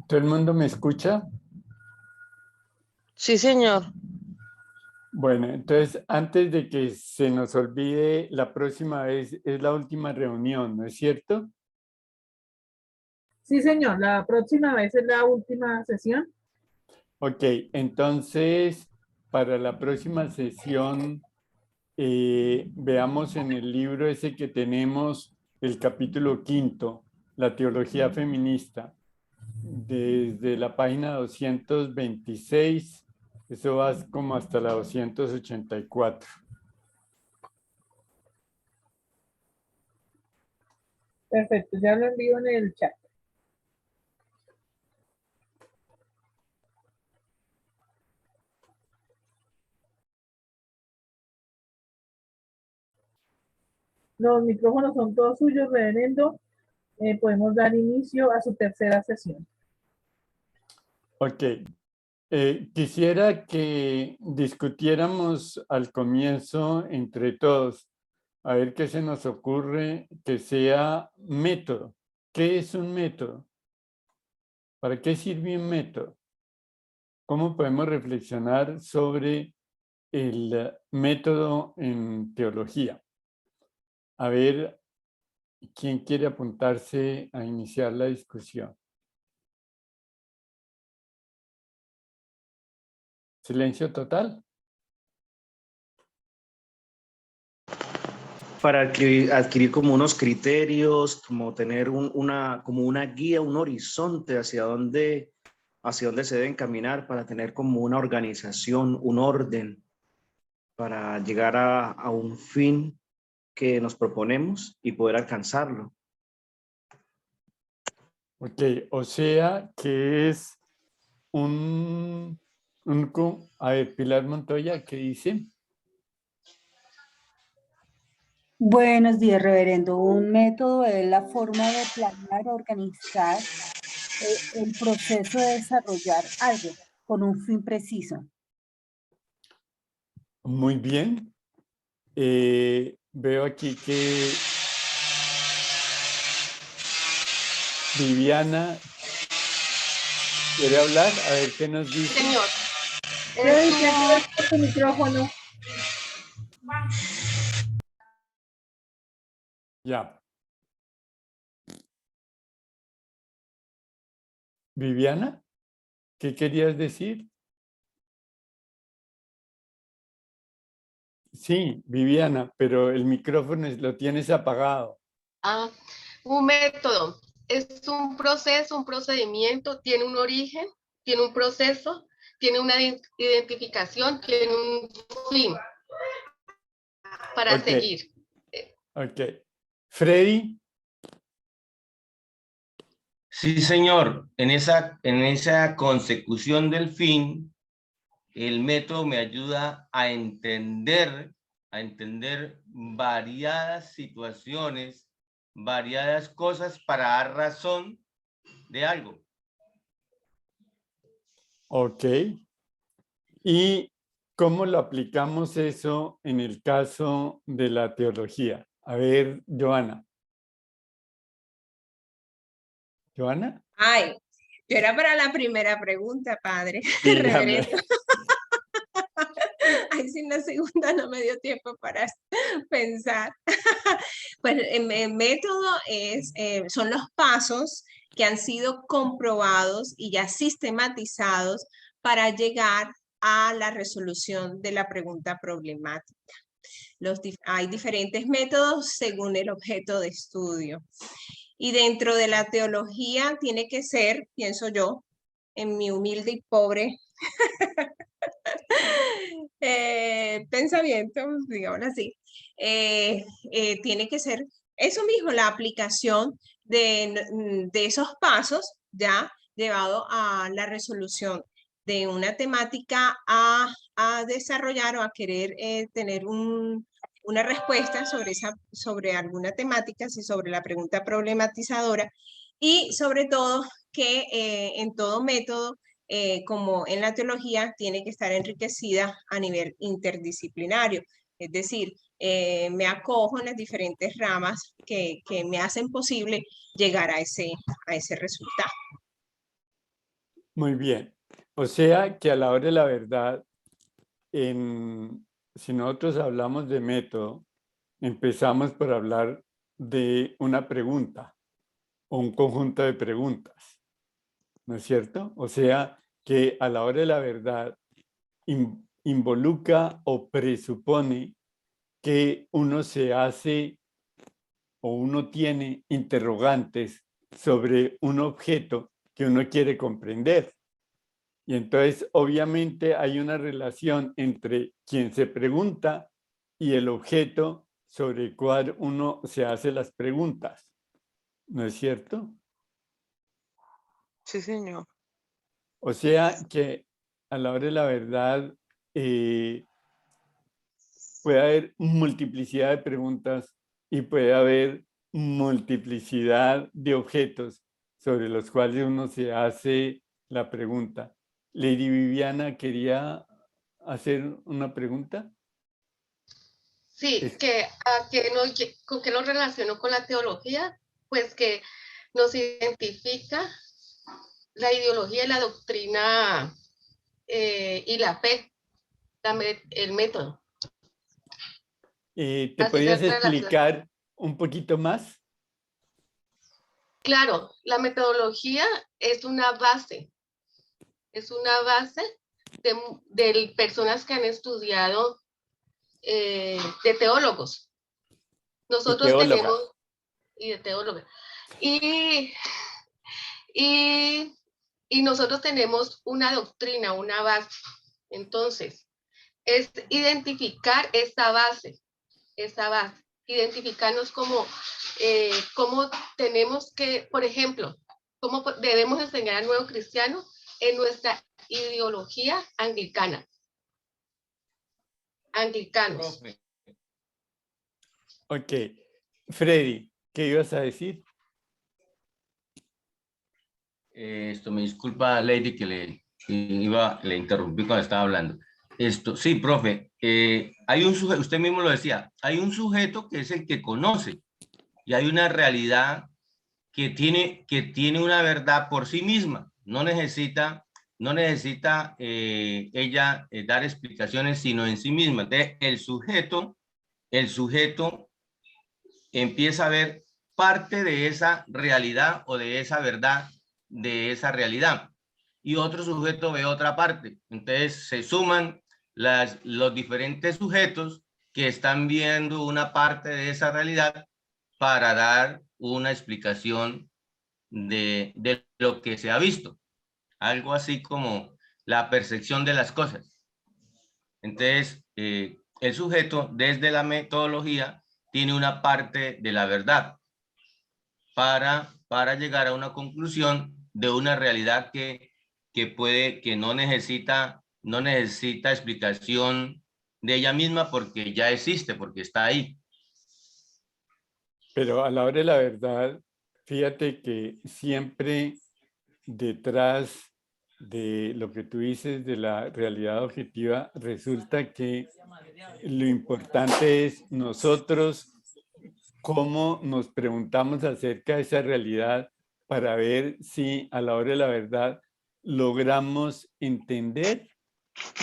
¿Todo el mundo me escucha? Sí, señor. Bueno, entonces antes de que se nos olvide, la próxima vez es la última reunión, ¿no es cierto? Sí, señor, la próxima vez es la última sesión. Ok, entonces para la próxima sesión veamos en el libro ese que tenemos el capítulo quinto, la teología feminista, desde la página 226, eso va como hasta la 284. Perfecto, ya lo envío en el chat. Los micrófonos son todos suyos, reverendo. Podemos dar inicio a su tercera sesión. Ok, quisiera que discutiéramos al comienzo entre todos, a ver qué se nos ocurre que sea método. ¿Qué es un método? ¿Para qué sirve un método? ¿Cómo podemos reflexionar sobre el método en teología? A ver, ¿quién quiere apuntarse a iniciar la discusión? Silencio total. Para adquirir como unos criterios, como tener como una guía, un horizonte hacia dónde se deben caminar, para tener como una organización, un orden, para llegar a un fin que nos proponemos y poder alcanzarlo. Ok, o sea que es a ver, Pilar Montoya, ¿qué dice? Buenos días, reverendo. Un método es la forma de planear, organizar el proceso de desarrollar algo con un fin preciso. Muy bien. Veo aquí que Viviana quiere hablar. A ver qué nos dice. Señor. Freddy, prende tu micrófono. Ya. Viviana, ¿qué querías decir? Sí, Viviana, pero el micrófono lo tienes apagado. Un método es un proceso, un procedimiento, tiene un origen, tiene un proceso, tiene una identificación, tiene un fin para seguir. Ok. Freddy. Sí, señor. En esa consecución del fin, el método me ayuda a entender variadas situaciones, variadas cosas para dar razón de algo. Ok. ¿Y cómo lo aplicamos eso en el caso de la teología? A ver, Joana. ¿Joana? Ay, yo era para la primera pregunta, padre. Dígame. Reverendo. Ay, sin la segunda no me dio tiempo para pensar. Pues el método son los pasos que han sido comprobados y ya sistematizados para llegar a la resolución de la pregunta problemática. Hay diferentes métodos según el objeto de estudio. Y dentro de la teología tiene que ser, pienso yo, en mi humilde y pobre pensamiento, digamos así, tiene que ser eso mismo, la aplicación de esos pasos ya llevado a la resolución de una temática a desarrollar o a querer tener una respuesta sobre alguna temática, sobre la pregunta problematizadora y sobre todo que en todo método como en la teología, tiene que estar enriquecida a nivel interdisciplinario. Es decir, me acojo en las diferentes ramas que me hacen posible llegar a ese resultado. Muy bien. O sea que a la hora de la verdad, si nosotros hablamos de método, empezamos por hablar de una pregunta o un conjunto de preguntas, ¿no es cierto? O sea que a la hora de la verdad involucra o presupone que uno se hace o uno tiene interrogantes sobre un objeto que uno quiere comprender. Y entonces, obviamente, hay una relación entre quien se pregunta y el objeto sobre el cual uno se hace las preguntas. ¿No es cierto? Sí, señor. O sea que a la hora de la verdad puede haber multiplicidad de preguntas y puede haber multiplicidad de objetos sobre los cuales uno se hace la pregunta. Lady Viviana quería hacer una pregunta. Sí, ¿con qué lo relaciono con la teología? Pues que nos identifica la ideología y la doctrina y la fe, el método. ¿Te Así podrías se relaciona. explicar un poquito más? Claro, la metodología es una base de personas que han estudiado, de teólogos. Nosotros teólogas. tenemos, y de teólogas. Y nosotros tenemos una doctrina, una base. Entonces, es identificar esa base, identificarnos como tenemos que, por ejemplo, cómo debemos enseñar al nuevo cristiano en nuestra ideología anglicana. Anglicanos. Profe, Ok. Freddy, ¿qué ibas a decir? esto me disculpa, Lady, que le interrumpí cuando estaba hablando. Sí, profe, hay un sujeto, usted mismo lo decía, hay un sujeto que es el que conoce y hay una realidad que tiene una verdad por sí misma. No necesita ella dar explicaciones, sino en sí misma. Entonces, el sujeto empieza a ver parte de esa realidad o de esa verdad de esa realidad. Y otro sujeto ve otra parte. Entonces se suman los diferentes sujetos que están viendo una parte de esa realidad para dar una explicación de lo que se ha visto. Algo así como la percepción de las cosas. Entonces, el sujeto desde la metodología tiene una parte de la verdad para llegar a una conclusión de una realidad que no necesita explicación de ella misma porque ya existe, porque está ahí. Pero a la hora de la verdad, fíjate que siempre detrás de lo que tú dices de la realidad objetiva, resulta que lo importante es nosotros cómo nos preguntamos acerca de esa realidad para ver si a la hora de la verdad logramos entender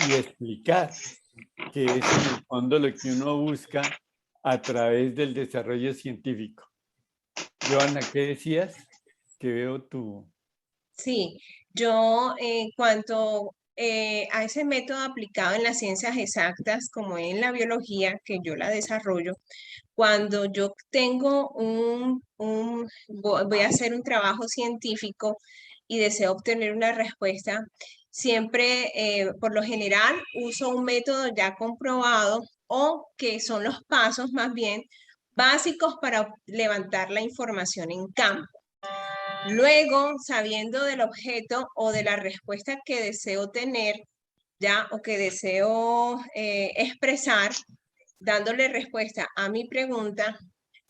y explicar, que es en el fondo lo que uno busca a través del desarrollo científico. Joana, ¿qué decías? Que veo tu... Sí, yo en cuanto a ese método aplicado en las ciencias exactas, como en la biología, que yo la desarrollo, cuando yo tengo voy a hacer un trabajo científico y deseo obtener una respuesta, siempre, por lo general, uso un método ya comprobado o que son los pasos más bien básicos para levantar la información en campo. Luego, sabiendo del objeto o de la respuesta que deseo tener, ya, o que deseo expresar, dándole respuesta a mi pregunta,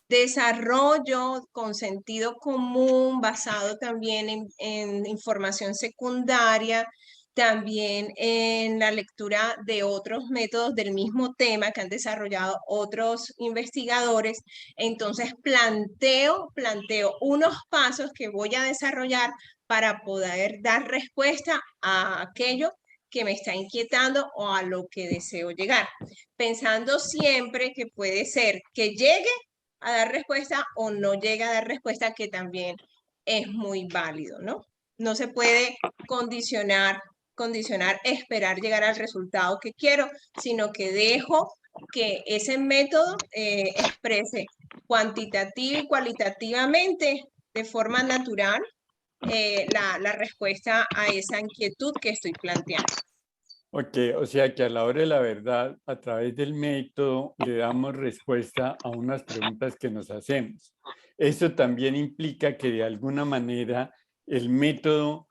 desarrollo con sentido común, basado también en información secundaria, también en la lectura de otros métodos del mismo tema que han desarrollado otros investigadores. Entonces planteo unos pasos que voy a desarrollar para poder dar respuesta a aquello que me está inquietando o a lo que deseo llegar, pensando siempre que puede ser que llegue a dar respuesta o no llegue a dar respuesta, que también es muy válido, ¿no? No se puede condicionar, esperar llegar al resultado que quiero, sino que dejo que ese método exprese cuantitativa y cualitativamente de forma natural la respuesta a esa inquietud que estoy planteando. Ok, o sea que a la hora de la verdad, a través del método, le damos respuesta a unas preguntas que nos hacemos. Eso también implica que de alguna manera el método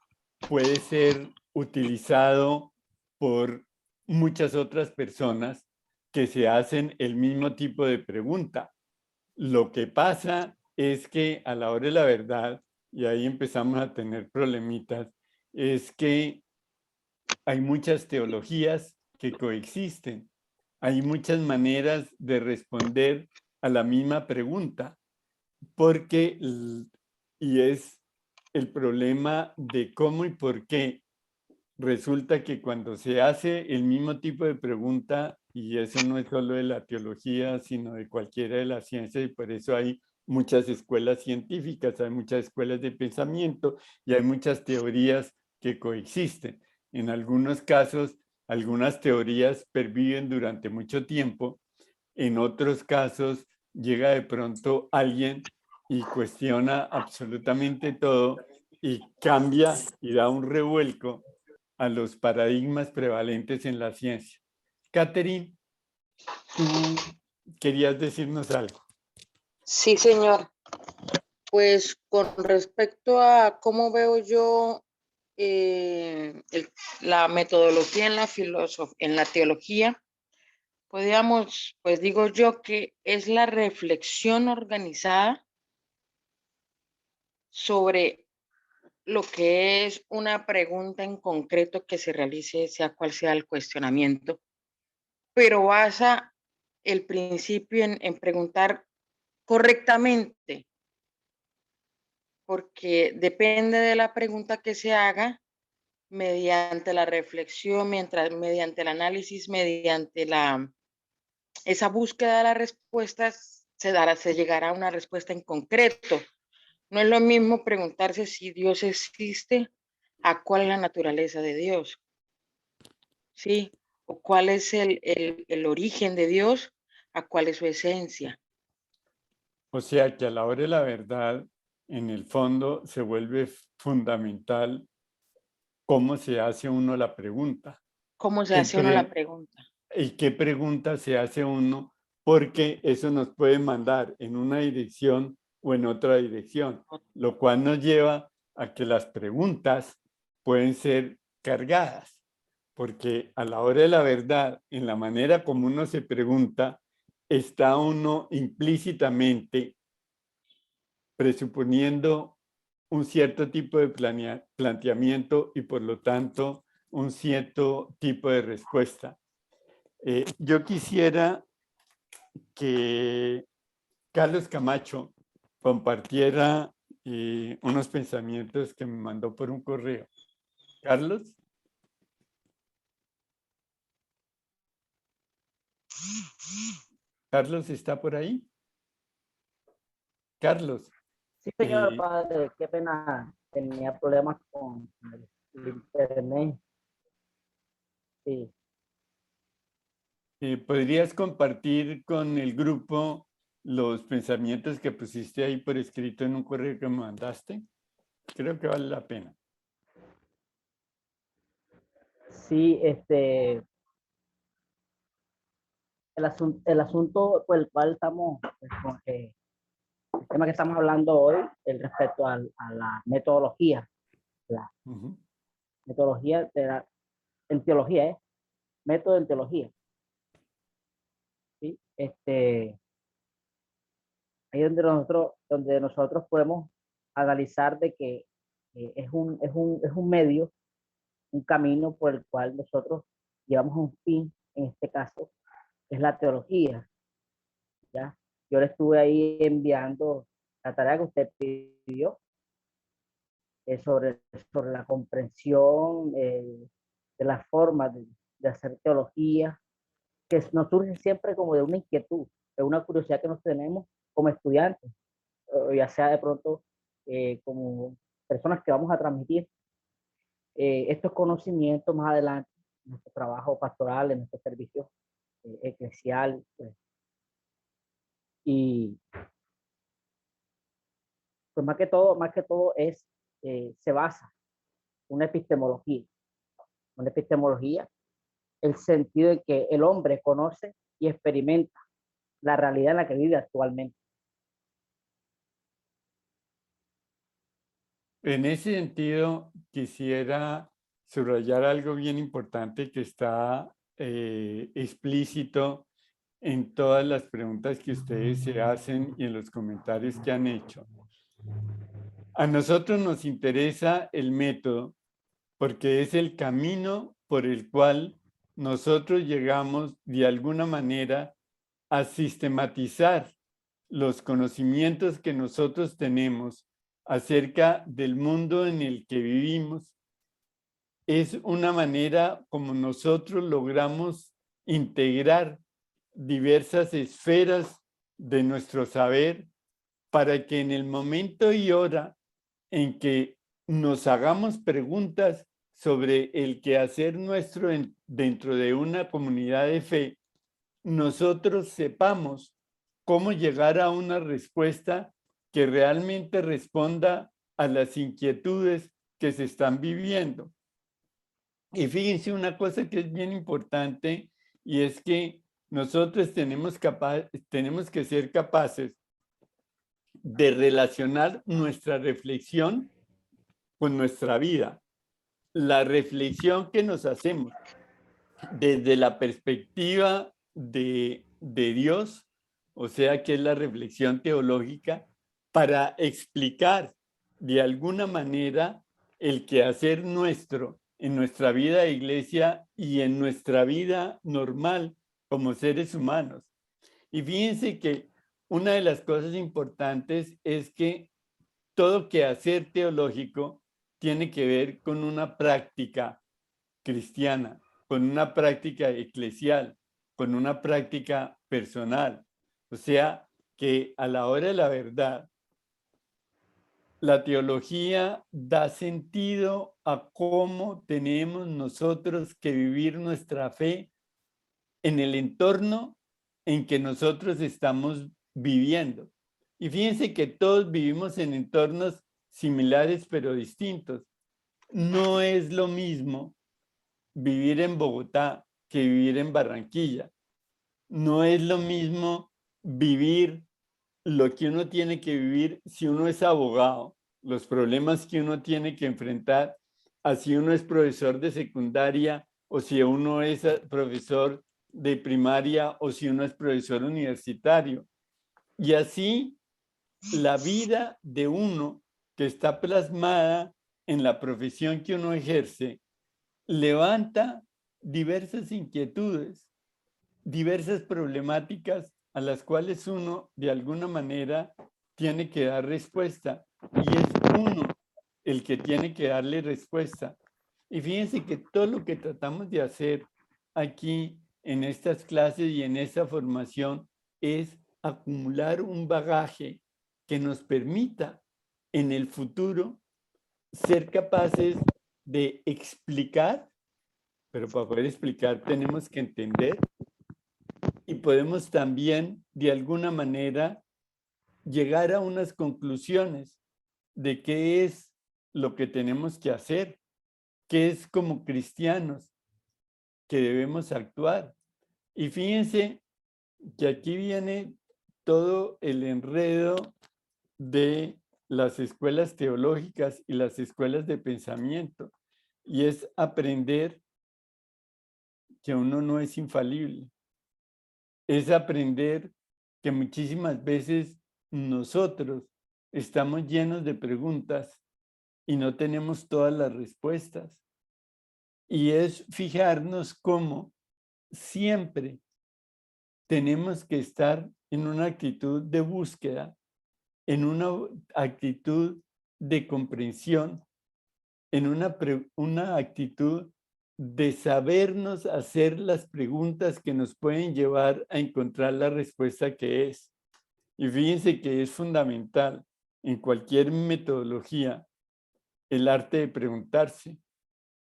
puede ser utilizado por muchas otras personas que se hacen el mismo tipo de pregunta. Lo que pasa es que a la hora de la verdad, y ahí empezamos a tener problemitas, es que hay muchas teologías que coexisten. Hay muchas maneras de responder a la misma pregunta, porque, y es el problema de cómo y por qué. Resulta que cuando se hace el mismo tipo de pregunta, y eso no es solo de la teología, sino de cualquiera de las ciencias, y por eso hay muchas escuelas científicas, hay muchas escuelas de pensamiento y hay muchas teorías que coexisten. En algunos casos, algunas teorías perviven durante mucho tiempo. En otros casos, llega de pronto alguien y cuestiona absolutamente todo y cambia y da un revuelco a los paradigmas prevalentes en la ciencia. Catherine, tú querías decirnos algo. Sí, señor. Pues con respecto a cómo veo yo la metodología en en la teología, pues digo yo que es la reflexión organizada sobre lo que es una pregunta en concreto que se realice, sea cual sea el cuestionamiento, pero basa el principio en preguntar correctamente, porque depende de la pregunta que se haga, mediante la reflexión, mediante el análisis, mediante esa búsqueda de las respuestas, se llegará a una respuesta en concreto. No es lo mismo preguntarse si Dios existe, a cuál es la naturaleza de Dios, ¿sí? O cuál es el origen de Dios, a cuál es su esencia. O sea que a la hora de la verdad, en el fondo, se vuelve fundamental cómo se hace uno la pregunta. ¿Cómo se hace uno la pregunta? ¿Y qué pregunta se hace uno? Porque eso nos puede mandar en una dirección o en otra dirección, lo cual nos lleva a que las preguntas pueden ser cargadas, porque a la hora de la verdad, en la manera como uno se pregunta, está uno implícitamente presuponiendo un cierto tipo de planteamiento y por lo tanto un cierto tipo de respuesta. Yo quisiera que Carlos Camacho compartiera unos pensamientos que me mandó por un correo. Carlos. Carlos, ¿está por ahí? Carlos. Sí, señor padre, qué pena, tenía problemas con el internet. Sí. ¿Podrías compartir con el grupo los pensamientos que pusiste ahí por escrito en un correo que me mandaste? Creo que vale la pena. Sí, el asunto por el cual estamos, el tema que estamos hablando hoy, respecto a la metodología, metodología en teología, método en teología. ¿Sí? Ahí donde nosotros podemos analizar de que es un medio, un camino por el cual nosotros llevamos un fin, en este caso, es la teología. ¿Ya? Yo le estuve ahí enviando la tarea que usted pidió, sobre la comprensión de las formas de hacer teología, que nos surge siempre como de una inquietud, de una curiosidad que nos tenemos como estudiantes, ya sea de pronto como personas que vamos a transmitir estos conocimientos más adelante en nuestro trabajo pastoral, en nuestro servicio eclesial. Y pues más que todo es, se basa en una epistemología. Una epistemología, el sentido de que el hombre conoce y experimenta la realidad en la que vive actualmente. En ese sentido, quisiera subrayar algo bien importante que está explícito en todas las preguntas que ustedes se hacen y en los comentarios que han hecho. A nosotros nos interesa el método porque es el camino por el cual nosotros llegamos de alguna manera a sistematizar los conocimientos que nosotros tenemos acerca del mundo en el que vivimos. Es una manera como nosotros logramos integrar diversas esferas de nuestro saber para que en el momento y hora en que nos hagamos preguntas sobre el quehacer nuestro dentro de una comunidad de fe, nosotros sepamos cómo llegar a una respuesta que realmente responda a las inquietudes que se están viviendo. Y fíjense una cosa que es bien importante, y es que nosotros tenemos que ser capaces de relacionar nuestra reflexión con nuestra vida. La reflexión que nos hacemos desde la perspectiva de Dios, o sea, que es la reflexión teológica, para explicar de alguna manera el quehacer nuestro en nuestra vida de iglesia y en nuestra vida normal como seres humanos. Y fíjense que una de las cosas importantes es que todo quehacer teológico tiene que ver con una práctica cristiana, con una práctica eclesial, con una práctica personal. O sea, que a la hora de la verdad, la teología da sentido a cómo tenemos nosotros que vivir nuestra fe en el entorno en que nosotros estamos viviendo. Y fíjense que todos vivimos en entornos similares pero distintos. No es lo mismo vivir en Bogotá que vivir en Barranquilla. No es lo mismo vivir lo que uno tiene que vivir si uno es abogado, los problemas que uno tiene que enfrentar, así uno es profesor de secundaria o si uno es profesor de primaria o si uno es profesor universitario. Y así la vida de uno que está plasmada en la profesión que uno ejerce levanta diversas inquietudes, diversas problemáticas a las cuales uno de alguna manera tiene que dar respuesta y es uno el que tiene que darle respuesta. Y fíjense que todo lo que tratamos de hacer aquí en estas clases y en esta formación es acumular un bagaje que nos permita en el futuro ser capaces de explicar, pero para poder explicar tenemos que entender y podemos también de alguna manera llegar a unas conclusiones de qué es lo que tenemos que hacer, qué es como cristianos que debemos actuar. Y fíjense que aquí viene todo el enredo de las escuelas teológicas y las escuelas de pensamiento, y es aprender que uno no es infalible. Es aprender que muchísimas veces nosotros estamos llenos de preguntas y no tenemos todas las respuestas. Y es fijarnos cómo siempre tenemos que estar en una actitud de búsqueda, en una actitud de comprensión en una actitud de sabernos hacer las preguntas que nos pueden llevar a encontrar la respuesta que es. Y fíjense que es fundamental en cualquier metodología el arte de preguntarse,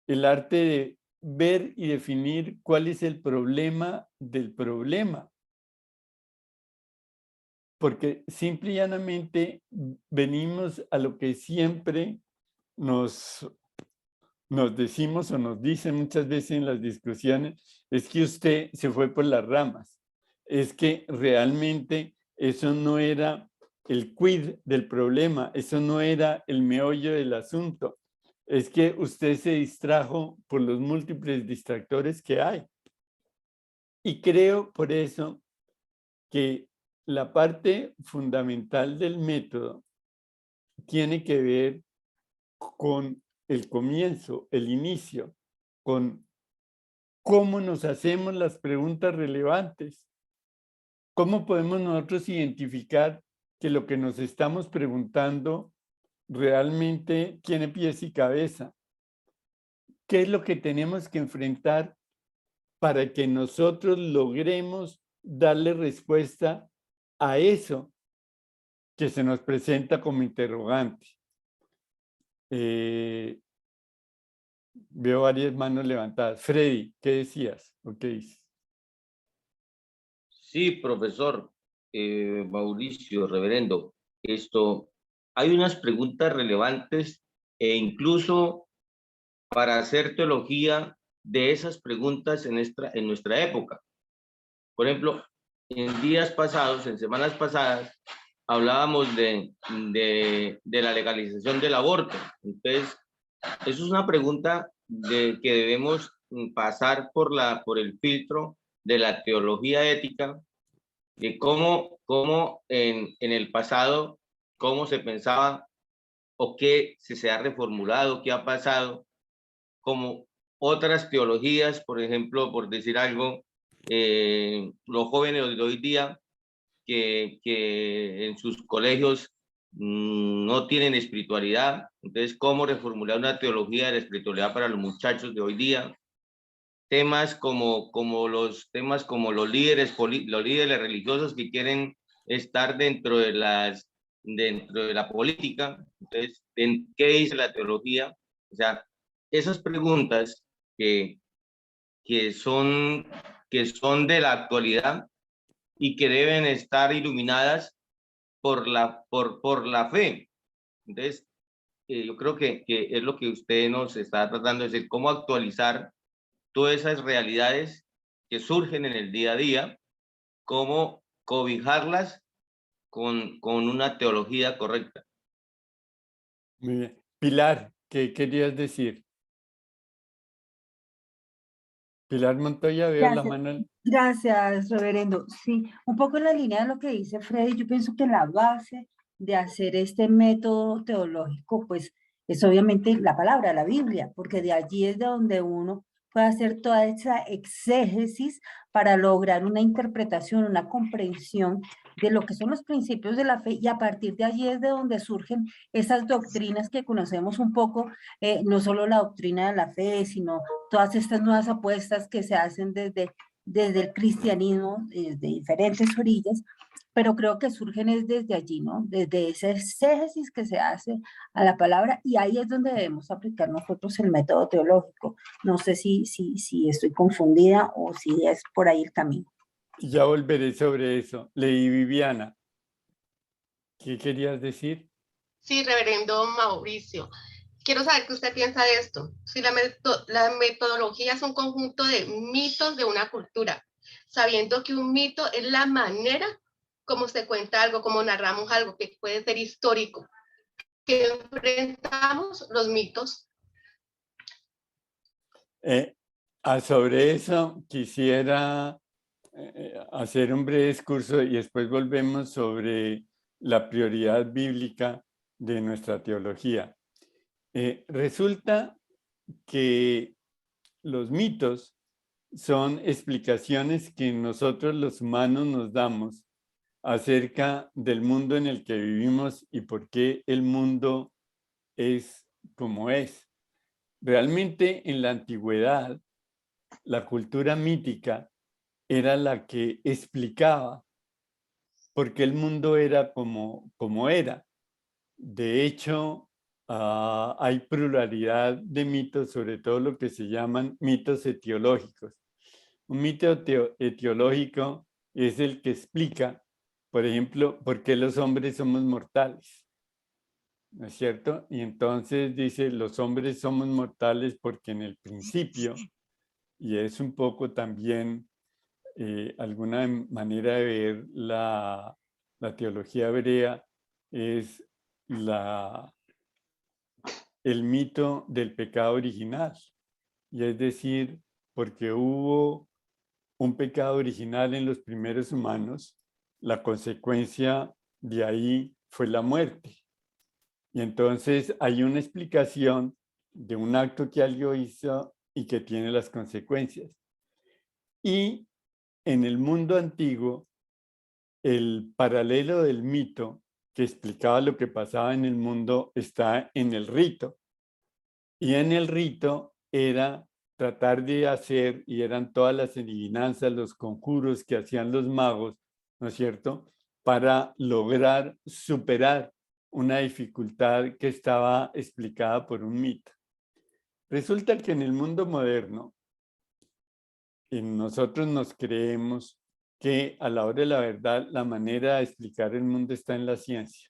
el arte de ver y definir cuál es el problema del problema. Porque simple y llanamente venimos a lo que siempre nos decimos o nos dicen muchas veces en las discusiones, es que usted se fue por las ramas, es que realmente eso no era el quid del problema, eso no era el meollo del asunto, es que usted se distrajo por los múltiples distractores que hay. Y creo por eso que la parte fundamental del método tiene que ver con el comienzo, el inicio, con cómo nos hacemos las preguntas relevantes. ¿Cómo podemos nosotros identificar que lo que nos estamos preguntando realmente tiene pies y cabeza? ¿Qué es lo que tenemos que enfrentar para que nosotros logremos darle respuesta a eso que se nos presenta como interrogante? Veo varias manos levantadas. Freddy, ¿qué decías? ¿O qué dices? Sí, profesor Mauricio, reverendo. Hay unas preguntas relevantes e incluso para hacer teología de esas preguntas en nuestra época. Por ejemplo, en días pasados, en semanas pasadas, hablábamos de la legalización del aborto. Entonces, eso es una pregunta que debemos pasar por el filtro de la teología ética, de cómo en el pasado, cómo se pensaba o qué se ha reformulado, qué ha pasado, como otras teologías, por ejemplo, por decir algo, los jóvenes de hoy día que en sus colegios no tienen espiritualidad. Entonces, ¿cómo reformular una teología de la espiritualidad para los muchachos de hoy día? Temas como los líderes religiosos que quieren estar dentro de la política. Entonces, ¿qué dice la teología? O sea, esas preguntas que son de la actualidad y que deben estar iluminadas por la fe. Entonces, yo creo que es lo que usted nos está tratando de decir, cómo actualizar todas esas realidades que surgen en el día a día, cómo cobijarlas con una teología correcta. Muy bien. Pilar, ¿qué querías decir? Pilar Montoya, veo la mano. Gracias, reverendo. Sí, un poco en la línea de lo que dice Freddy, yo pienso que la base de hacer este método teológico, pues, es obviamente la palabra, la Biblia, porque de allí es de donde uno puede hacer toda esa exégesis para lograr una interpretación, una comprensión de lo que son los principios de la fe, y a partir de allí es de donde surgen esas doctrinas que conocemos un poco, no solo la doctrina de la fe, sino todas estas nuevas apuestas que se hacen desde el cristianismo, de diferentes orillas, pero creo que surgen es desde allí, ¿no? Desde ese exégesis que se hace a la palabra, y ahí es donde debemos aplicar nosotros el método teológico. No sé si estoy confundida o si es por ahí el camino. Ya volveré sobre eso. Lady Viviana, ¿qué querías decir? Sí, reverendo Mauricio. Quiero saber qué usted piensa de esto. Si la metodología es un conjunto de mitos de una cultura, sabiendo que un mito es la manera como se cuenta algo, como narramos algo que puede ser histórico, que enfrentamos los mitos. Sobre eso quisiera hacer un breve discurso y después volvemos sobre la prioridad bíblica de nuestra teología. Resulta que los mitos son explicaciones que nosotros los humanos nos damos acerca del mundo en el que vivimos y por qué el mundo es como es. Realmente en la antigüedad, la cultura mítica era la que explicaba por qué el mundo era como era. De hecho, hay pluralidad de mitos, sobre todo lo que se llaman mitos etiológicos. Un mito etiológico es el que explica, por ejemplo, por qué los hombres somos mortales. ¿No es cierto? Y entonces dice, los hombres somos mortales porque en el principio, y es un poco también alguna manera de ver la teología hebrea, es el mito del pecado original. Y es decir, porque hubo un pecado original en los primeros humanos, la consecuencia de ahí fue la muerte. Y entonces hay una explicación de un acto que alguien hizo y que tiene las consecuencias. Y en el mundo antiguo, el paralelo del mito que explicaba lo que pasaba en el mundo está en el rito. Y en el rito era tratar de hacer, y eran todas las adivinanzas, los conjuros que hacían los magos, ¿no es cierto?, para lograr superar una dificultad que estaba explicada por un mito. Resulta que en el mundo moderno, nosotros nos creemos que a la hora de la verdad, la manera de explicar el mundo está en la ciencia.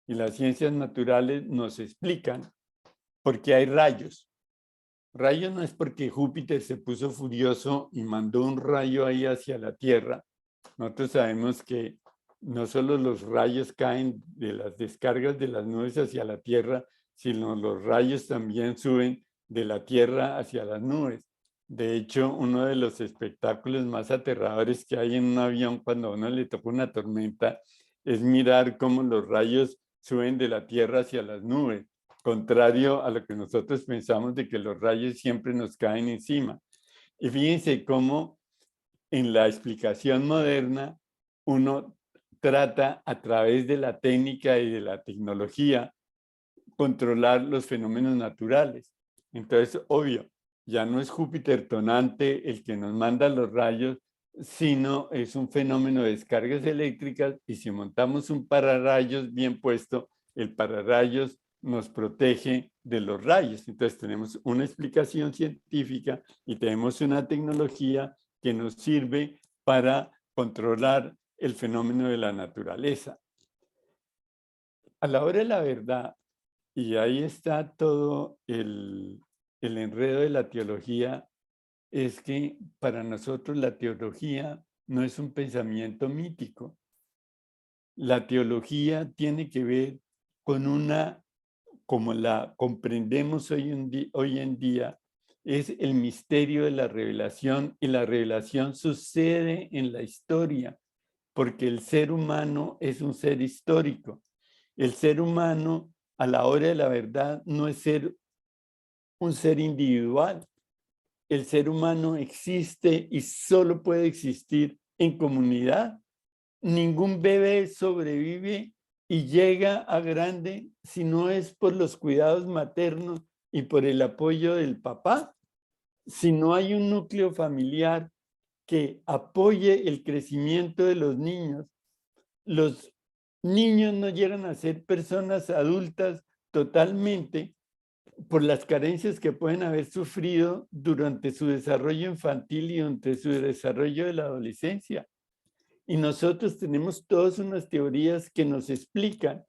Y las ciencias naturales nos explican por qué hay rayos. Rayo no es porque Júpiter se puso furioso y mandó un rayo ahí hacia la Tierra. Nosotros sabemos que no solo los rayos caen de las descargas de las nubes hacia la Tierra, sino los rayos también suben de la Tierra hacia las nubes. De hecho, uno de los espectáculos más aterradores que hay en un avión cuando a uno le toca una tormenta es mirar cómo los rayos suben de la Tierra hacia las nubes, contrario a lo que nosotros pensamos de que los rayos siempre nos caen encima. Y fíjense cómo en la explicación moderna uno trata a través de la técnica y de la tecnología controlar los fenómenos naturales. Entonces, obvio, ya no es Júpiter tonante el que nos manda los rayos, sino es un fenómeno de descargas eléctricas, y si montamos un pararrayos bien puesto, el pararrayos nos protege de los rayos. Entonces tenemos una explicación científica y tenemos una tecnología que nos sirve para controlar el fenómeno de la naturaleza. A la hora de la verdad, y ahí está todo el enredo de la teología, es que para nosotros la teología no es un pensamiento mítico. La teología tiene que ver con una, como la comprendemos hoy en día, es el misterio de la revelación, y la revelación sucede en la historia, porque el ser humano es un ser histórico. El ser humano, a la hora de la verdad, no es un ser individual. El ser humano existe y solo puede existir en comunidad. Ningún bebé sobrevive y llega a grande si no es por los cuidados maternos y por el apoyo del papá. Si no hay un núcleo familiar que apoye el crecimiento de los niños no llegan a ser personas adultas totalmente por las carencias que pueden haber sufrido durante su desarrollo infantil y durante su desarrollo de la adolescencia. Y nosotros tenemos todas unas teorías que nos explican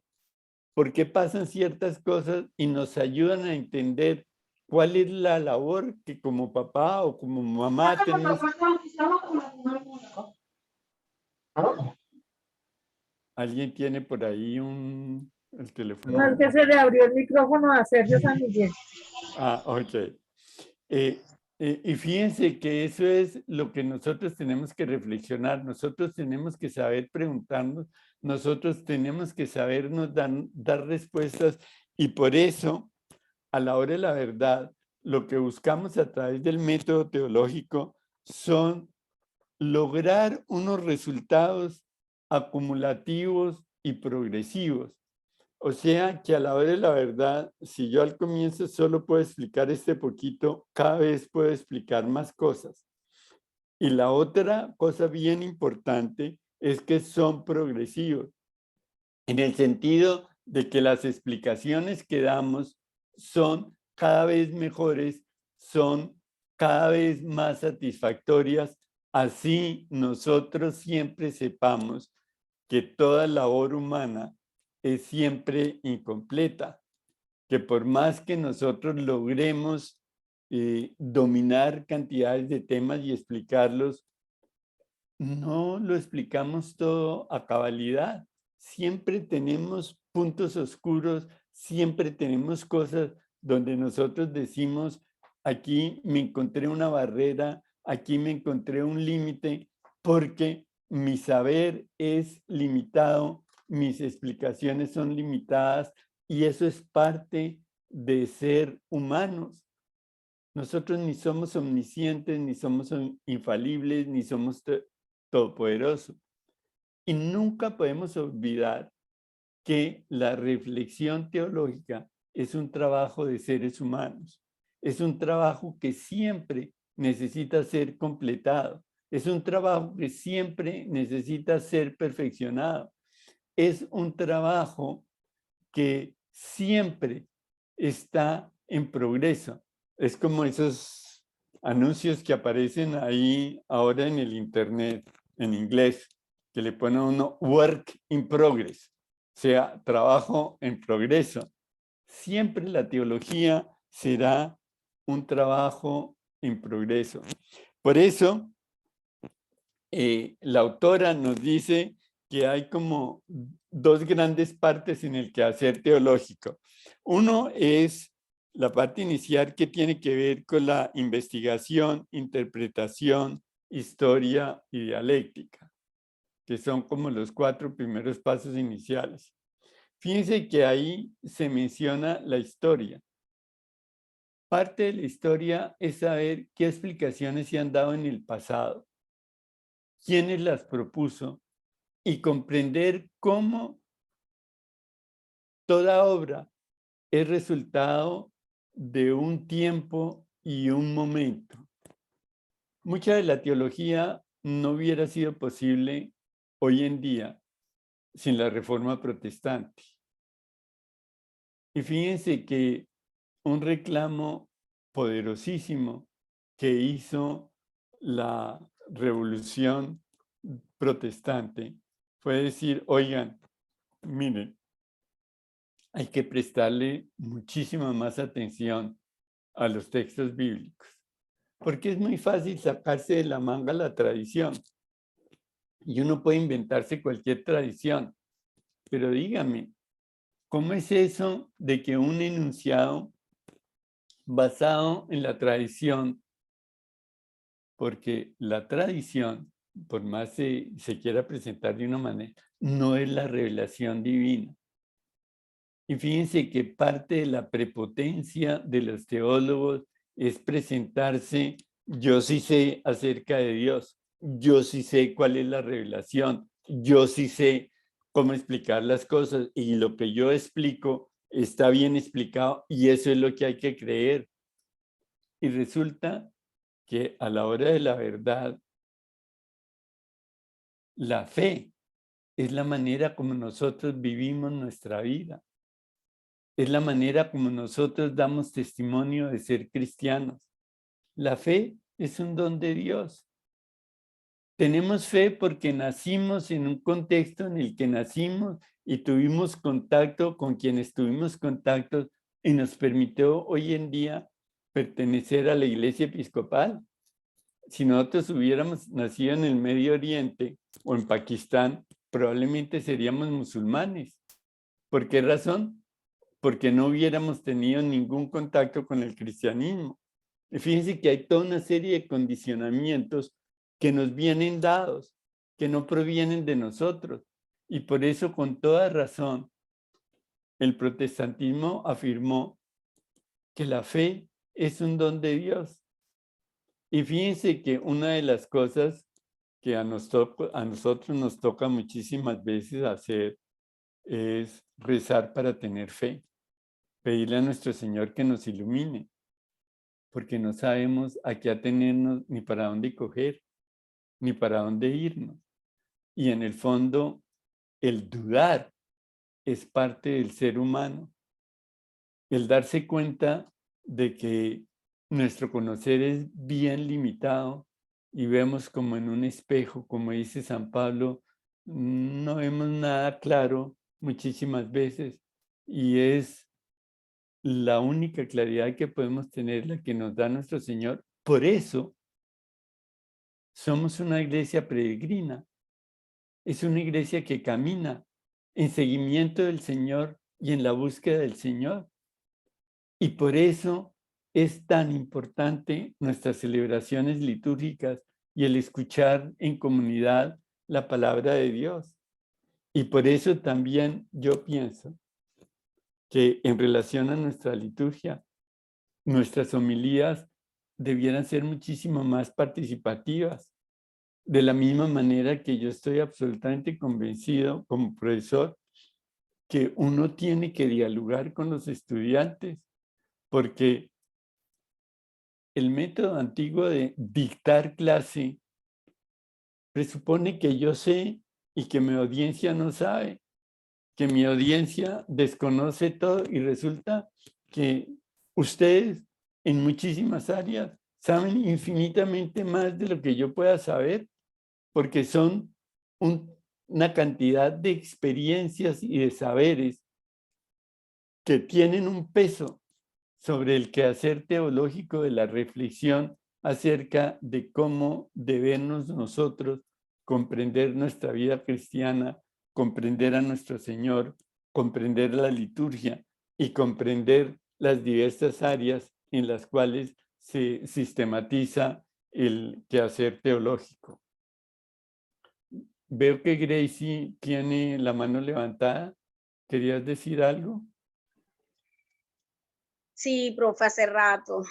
por qué pasan ciertas cosas y nos ayudan a entender cuál es la labor que como papá o como mamá tenemos. ¿Alguien tiene por ahí el teléfono? No, es que se le abrió el micrófono a Sergio San Miguel. Ah, ok. Y fíjense que eso es lo que nosotros tenemos que reflexionar. Nosotros tenemos que saber preguntarnos, nosotros tenemos que sabernos dar respuestas, y por eso, a la hora de la verdad, lo que buscamos a través del método teológico son lograr unos resultados acumulativos y progresivos. O sea que a la hora de la verdad, si yo al comienzo solo puedo explicar este poquito, cada vez puedo explicar más cosas. Y la otra cosa bien importante es que son progresivos, en el sentido de que las explicaciones que damos son cada vez mejores, son cada vez más satisfactorias, así nosotros siempre sepamos que toda labor humana es siempre incompleta, que por más que nosotros logremos dominar cantidades de temas y explicarlos, no lo explicamos todo a cabalidad. Siempre tenemos puntos oscuros, siempre tenemos cosas donde nosotros decimos, aquí me encontré una barrera, aquí me encontré un límite, porque mi saber es limitado, mis explicaciones son limitadas y eso es parte de ser humanos. Nosotros ni somos omniscientes, ni somos infalibles, ni somos todopoderosos. Y nunca podemos olvidar que la reflexión teológica es un trabajo de seres humanos. Es un trabajo que siempre necesita ser completado. Es un trabajo que siempre necesita ser perfeccionado. Es un trabajo que siempre está en progreso. Es como esos anuncios que aparecen ahí ahora en el internet, en inglés, que le ponen a uno work in progress, o sea, trabajo en progreso. Siempre la teología será un trabajo en progreso. Por eso, la autora nos dice que hay como dos grandes partes en el quehacer teológico. Uno es la parte inicial que tiene que ver con la investigación, interpretación, historia y dialéctica, que son como los 4 primeros pasos iniciales. Fíjense que ahí se menciona la historia. Parte de la historia es saber qué explicaciones se han dado en el pasado, quiénes las propuso y comprender cómo toda obra es resultado de un tiempo y un momento. Mucha de la teología no hubiera sido posible hoy en día sin la Reforma Protestante. Y fíjense que un reclamo poderosísimo que hizo la Revolución Protestante fue decir, oigan, miren, hay que prestarle muchísima más atención a los textos bíblicos, porque es muy fácil sacarse de la manga la tradición y uno puede inventarse cualquier tradición, pero dígame, ¿cómo es eso de que un enunciado basado en la tradición, porque la tradición, por más se quiera presentar de una manera, no es la revelación divina? Y fíjense que parte de la prepotencia de los teólogos es presentarse, yo sí sé acerca de Dios, yo sí sé cuál es la revelación, yo sí sé cómo explicar las cosas y lo que yo explico está bien explicado y eso es lo que hay que creer. Y resulta que a la hora de la verdad, la fe es la manera como nosotros vivimos nuestra vida. Es la manera como nosotros damos testimonio de ser cristianos. La fe es un don de Dios. Tenemos fe porque nacimos en un contexto en el que nacimos y tuvimos contacto con quienes tuvimos contacto y nos permitió hoy en día pertenecer a la Iglesia Episcopal. Si nosotros hubiéramos nacido en el Medio Oriente o en Pakistán, probablemente seríamos musulmanes. ¿Por qué razón? Porque no hubiéramos tenido ningún contacto con el cristianismo. Y fíjense que hay toda una serie de condicionamientos que nos vienen dados, que no provienen de nosotros. Y por eso, con toda razón, el protestantismo afirmó que la fe es un don de Dios. Y fíjense que una de las cosas que a nosotros nos toca muchísimas veces hacer es rezar para tener fe, pedirle a nuestro Señor que nos ilumine, porque no sabemos a qué atenernos ni para dónde coger, ni para dónde irnos. Y en el fondo, el dudar es parte del ser humano. El darse cuenta de que nuestro conocer es bien limitado y vemos como en un espejo, como dice San Pablo, no vemos nada claro muchísimas veces, y es la única claridad que podemos tener, la que nos da nuestro Señor. Por eso somos una iglesia peregrina, es una iglesia que camina en seguimiento del Señor y en la búsqueda del Señor. Y por eso es tan importante nuestras celebraciones litúrgicas y el escuchar en comunidad la palabra de Dios. Y por eso también yo pienso que en relación a nuestra liturgia, nuestras homilías debieran ser muchísimo más participativas. De la misma manera que yo estoy absolutamente convencido como profesor que uno tiene que dialogar con los estudiantes, porque el método antiguo de dictar clase presupone que yo sé y que mi audiencia no sabe, que mi audiencia desconoce todo, y resulta que ustedes en muchísimas áreas saben infinitamente más de lo que yo pueda saber, porque son una cantidad de experiencias y de saberes que tienen un peso sobre el quehacer teológico de la reflexión acerca de cómo debemos nosotros comprender nuestra vida cristiana, comprender a nuestro Señor, comprender la liturgia y comprender las diversas áreas en las cuales se sistematiza el quehacer teológico. Veo que Gracie tiene la mano levantada. ¿Querías decir algo? Sí, profe, hace rato.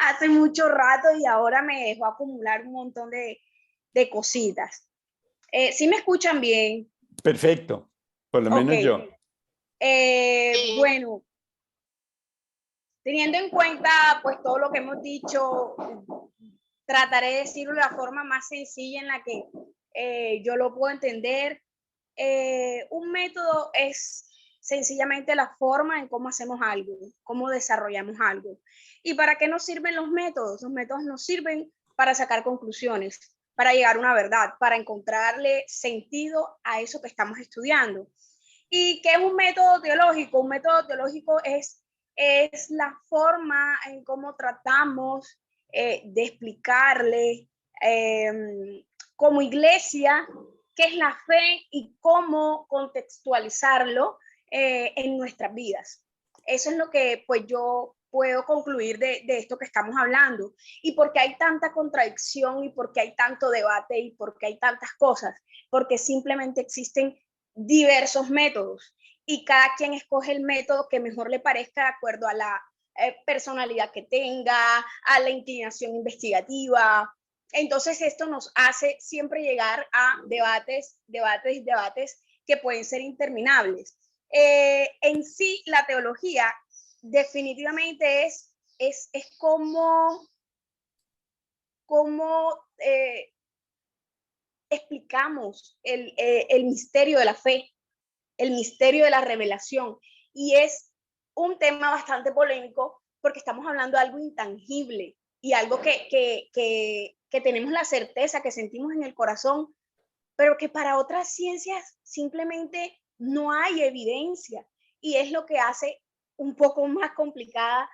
Hace mucho rato y ahora me dejó acumular un montón de cositas. ¿Sí me escuchan bien? Perfecto, por lo menos Ok. yo. Bueno, teniendo en cuenta pues todo lo que hemos dicho, trataré de decirlo de la forma más sencilla en la que yo lo puedo entender. Un método es sencillamente la forma en cómo hacemos algo, cómo desarrollamos algo. ¿Y para qué nos sirven los métodos? Los métodos nos sirven para sacar conclusiones, para llegar a una verdad, para encontrarle sentido a eso que estamos estudiando. ¿Y qué es un método teológico? Un método teológico es la forma en cómo tratamos de explicarle como iglesia qué es la fe y cómo contextualizarlo en nuestras vidas. Eso es lo que pues yo puedo concluir de esto que estamos hablando. Y por qué hay tanta contradicción y por qué hay tanto debate y por qué hay tantas cosas, porque simplemente existen diversos métodos y cada quien escoge el método que mejor le parezca de acuerdo a la personalidad que tenga, a la inclinación investigativa. Entonces esto nos hace siempre llegar a debates que pueden ser interminables. En sí, la teología definitivamente es cómo explicamos el misterio de la fe, el misterio de la revelación. Y es un tema bastante polémico porque estamos hablando de algo intangible y algo que tenemos la certeza, que sentimos en el corazón, pero que para otras ciencias simplemente no hay evidencia. Y es lo que hace un poco más complicada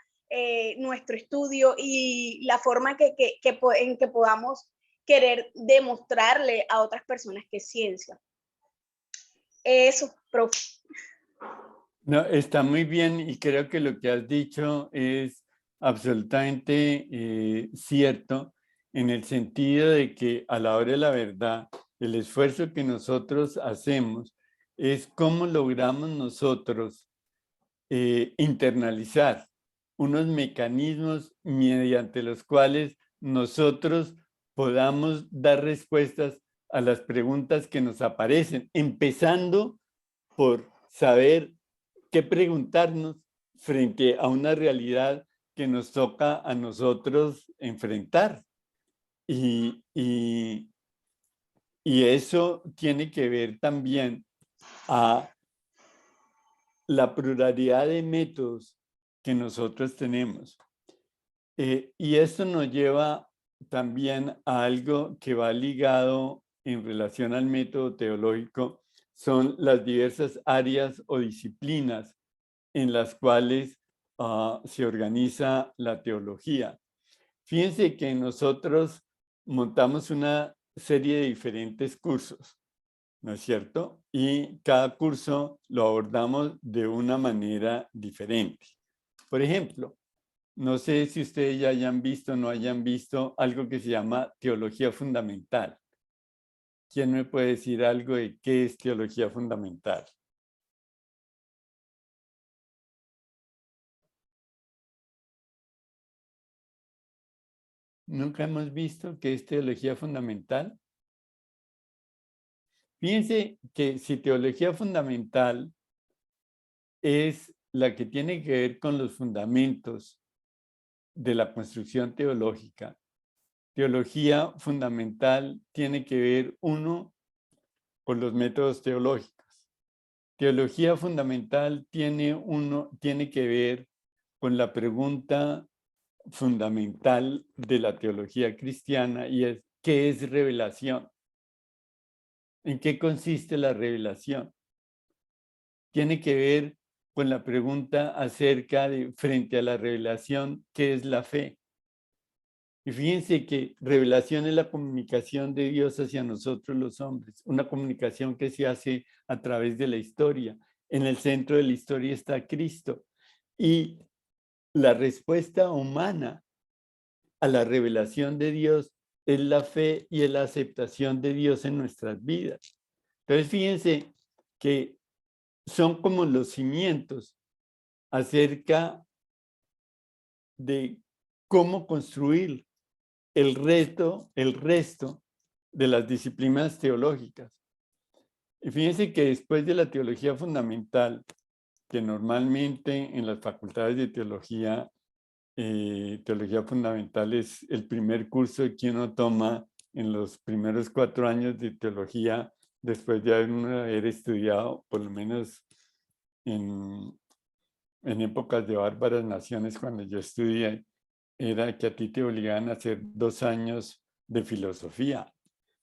nuestro estudio y la forma en que podamos querer demostrarle a otras personas que es ciencia. Eso, profe. No, está muy bien, y creo que lo que has dicho es absolutamente cierto, en el sentido de que a la hora de la verdad, el esfuerzo que nosotros hacemos es cómo logramos nosotros internalizar unos mecanismos mediante los cuales nosotros podamos dar respuestas a las preguntas que nos aparecen, empezando por saber qué preguntarnos frente a una realidad que nos toca a nosotros enfrentar. Y eso tiene que ver también a la pluralidad de métodos que nosotros tenemos. Y esto nos lleva también a algo que va ligado en relación al método teológico, son las diversas áreas o disciplinas en las cuales se organiza la teología. Fíjense que nosotros montamos una serie de diferentes cursos, ¿no es cierto? Y cada curso lo abordamos de una manera diferente. Por ejemplo, no sé si ustedes ya hayan visto o no hayan visto algo que se llama teología fundamental. ¿Quién me puede decir algo de qué es teología fundamental? ¿Nunca hemos visto qué es teología fundamental? Fíjense que si teología fundamental es la que tiene que ver con los fundamentos de la construcción teológica, teología fundamental tiene que ver, uno, con los métodos teológicos. Teología fundamental tiene que ver con la pregunta fundamental de la teología cristiana y es, ¿qué es revelación? ¿En qué consiste la revelación? Tiene que ver con la pregunta acerca de, frente a la revelación, ¿qué es la fe? Y fíjense que revelación es la comunicación de Dios hacia nosotros los hombres, una comunicación que se hace a través de la historia. En el centro de la historia está Cristo. Y la respuesta humana a la revelación de Dios es la fe y es la aceptación de Dios en nuestras vidas. Entonces, fíjense que son como los cimientos acerca de cómo construir el resto de las disciplinas teológicas. Y fíjense que después de la teología fundamental, que normalmente en las facultades de teología fundamental es el primer curso que uno toma en los primeros 4 años de teología, después de haber estudiado, por lo menos en épocas de bárbaras naciones, cuando yo estudié, era que a ti te obligaban a hacer 2 años de filosofía.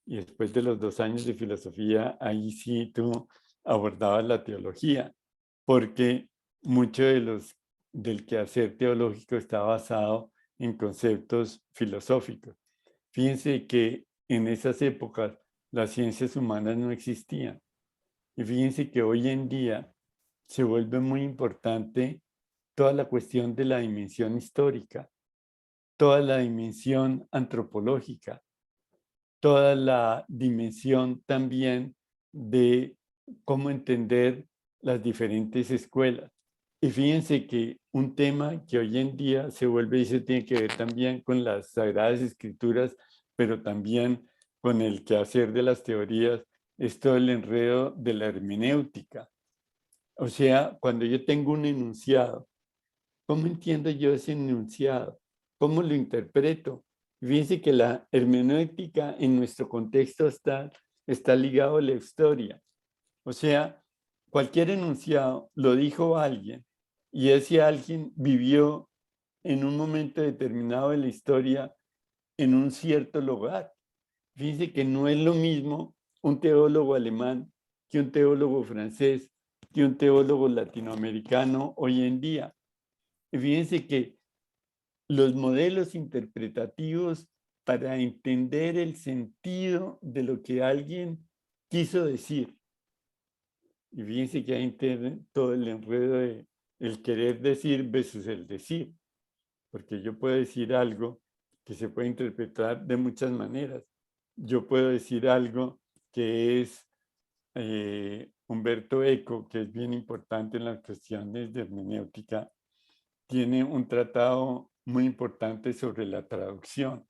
Y después de los 2 años de filosofía, ahí sí tú abordabas la teología, porque mucho del quehacer teológico está basado en conceptos filosóficos. Fíjense que en esas épocas las ciencias humanas no existían. Y fíjense que hoy en día se vuelve muy importante toda la cuestión de la dimensión histórica, toda la dimensión antropológica, toda la dimensión también de cómo entender las diferentes escuelas. Y fíjense que un tema que hoy en día se vuelve y se tiene que ver también con las Sagradas Escrituras, pero también con el quehacer de las teorías, es todo el enredo de la hermenéutica. O sea, cuando yo tengo un enunciado, ¿cómo entiendo yo ese enunciado? ¿Cómo lo interpreto? Fíjense que la hermenéutica en nuestro contexto está ligado a la historia. O sea, cualquier enunciado lo dijo alguien y ese alguien vivió en un momento determinado de la historia en un cierto lugar. Fíjense que no es lo mismo un teólogo alemán que un teólogo francés, que un teólogo latinoamericano hoy en día. Y fíjense que los modelos interpretativos para entender el sentido de lo que alguien quiso decir. Y fíjense que hay todo el enredo de el querer decir versus el decir. Porque yo puedo decir algo que se puede interpretar de muchas maneras. Yo puedo decir algo que es Humberto Eco, que es bien importante en las cuestiones de hermenéutica, tiene un tratado muy importante sobre la traducción.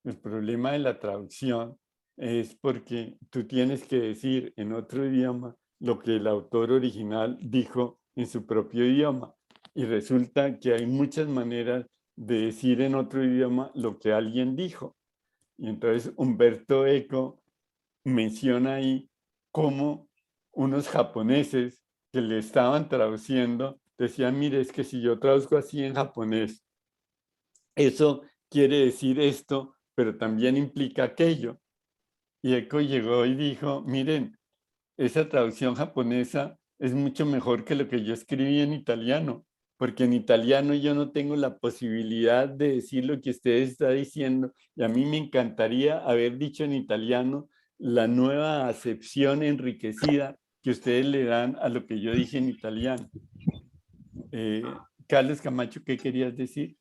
El problema de la traducción es porque tú tienes que decir en otro idioma lo que el autor original dijo en su propio idioma. Y resulta que hay muchas maneras de decir en otro idioma lo que alguien dijo. Y entonces Humberto Eco menciona ahí cómo unos japoneses que le estaban traduciendo decían, mire, es que si yo traduzco así en japonés, eso quiere decir esto, pero también implica aquello. Y Eco llegó y dijo, miren, esa traducción japonesa es mucho mejor que lo que yo escribí en italiano, porque en italiano yo no tengo la posibilidad de decir lo que usted está diciendo, y a mí me encantaría haber dicho en italiano la nueva acepción enriquecida que ustedes le dan a lo que yo dije en italiano. Carlos Camacho, ¿qué querías decir?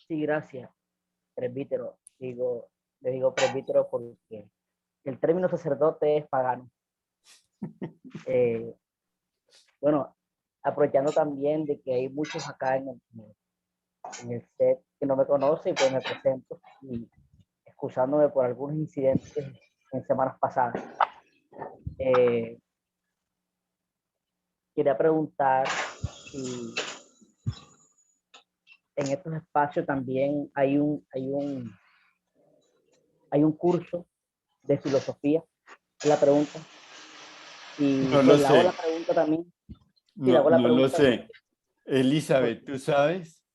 Sí, gracias, presbítero. Le digo presbítero porque el término sacerdote es pagano. Bueno, aprovechando también de que hay muchos acá en el set que no me conocen, pues me presento y excusándome por algunos incidentes en semanas pasadas. Quería preguntar si en estos espacios también hay un curso de filosofía, es la pregunta. Y No lo pues le hago sé. la pregunta también. Sí, le No, hago la no lo pregunta sé. Elizabeth, ¿tú sabes?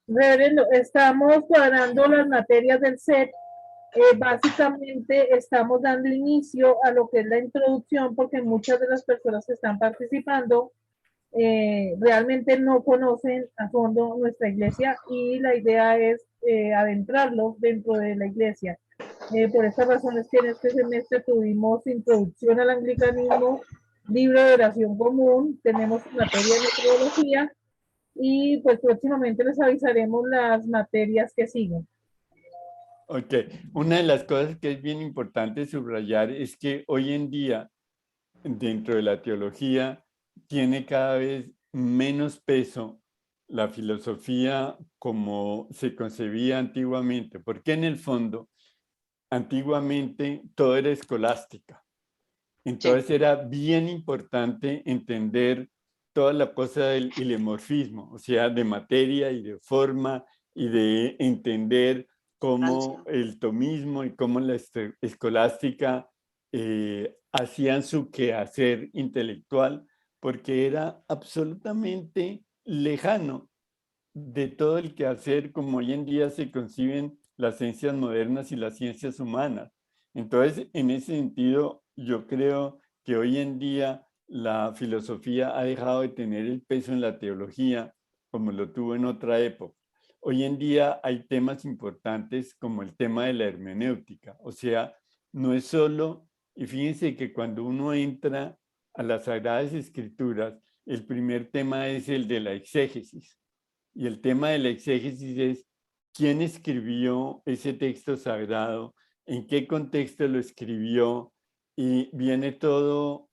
Reverendo, estamos cuadrando las materias del set. Básicamente estamos dando inicio a lo que es la introducción porque muchas de las personas que están participando realmente no conocen a fondo nuestra iglesia y la idea es adentrarlos dentro de la iglesia. Por estas razones que en este semestre tuvimos introducción al anglicanismo, libro de oración común, tenemos materia de metodología y pues próximamente les avisaremos las materias que siguen. Ok, una de las cosas que es bien importante subrayar es que hoy en día, dentro de la teología, tiene cada vez menos peso la filosofía como se concebía antiguamente, porque en el fondo, antiguamente todo era escolástica. Entonces era bien importante entender toda la cosa del ilemorfismo, o sea, de materia y de forma y de entender cómo el tomismo y cómo la escolástica hacían su quehacer intelectual, porque era absolutamente lejano de todo el quehacer como hoy en día se conciben las ciencias modernas y las ciencias humanas. Entonces, en ese sentido, yo creo que hoy en día la filosofía ha dejado de tener el peso en la teología como lo tuvo en otra época. Hoy en día hay temas importantes como el tema de la hermenéutica, o sea, no es solo, y fíjense que cuando uno entra a las Sagradas Escrituras, el primer tema es el de la exégesis. Y el tema de la exégesis es quién escribió ese texto sagrado, en qué contexto lo escribió, y viene todo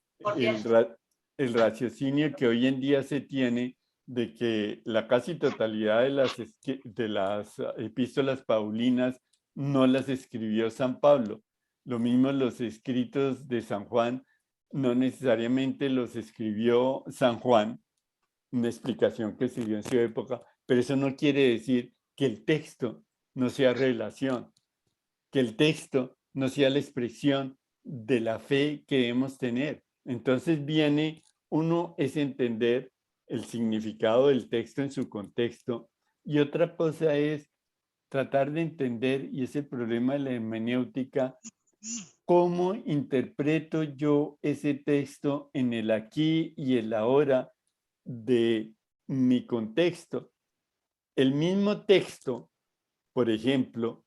el raciocinio que hoy en día se tiene de que la casi totalidad de las epístolas paulinas no las escribió San Pablo. Lo mismo los escritos de San Juan, no necesariamente los escribió San Juan, una explicación que se dio en su época, pero eso no quiere decir que el texto no sea revelación, que el texto no sea la expresión de la fe que debemos tener. Entonces uno es entender el significado del texto en su contexto y otra cosa es tratar de entender, y es el problema de la hermenéutica, cómo interpreto yo ese texto en el aquí y el ahora de mi contexto. El mismo texto, por ejemplo,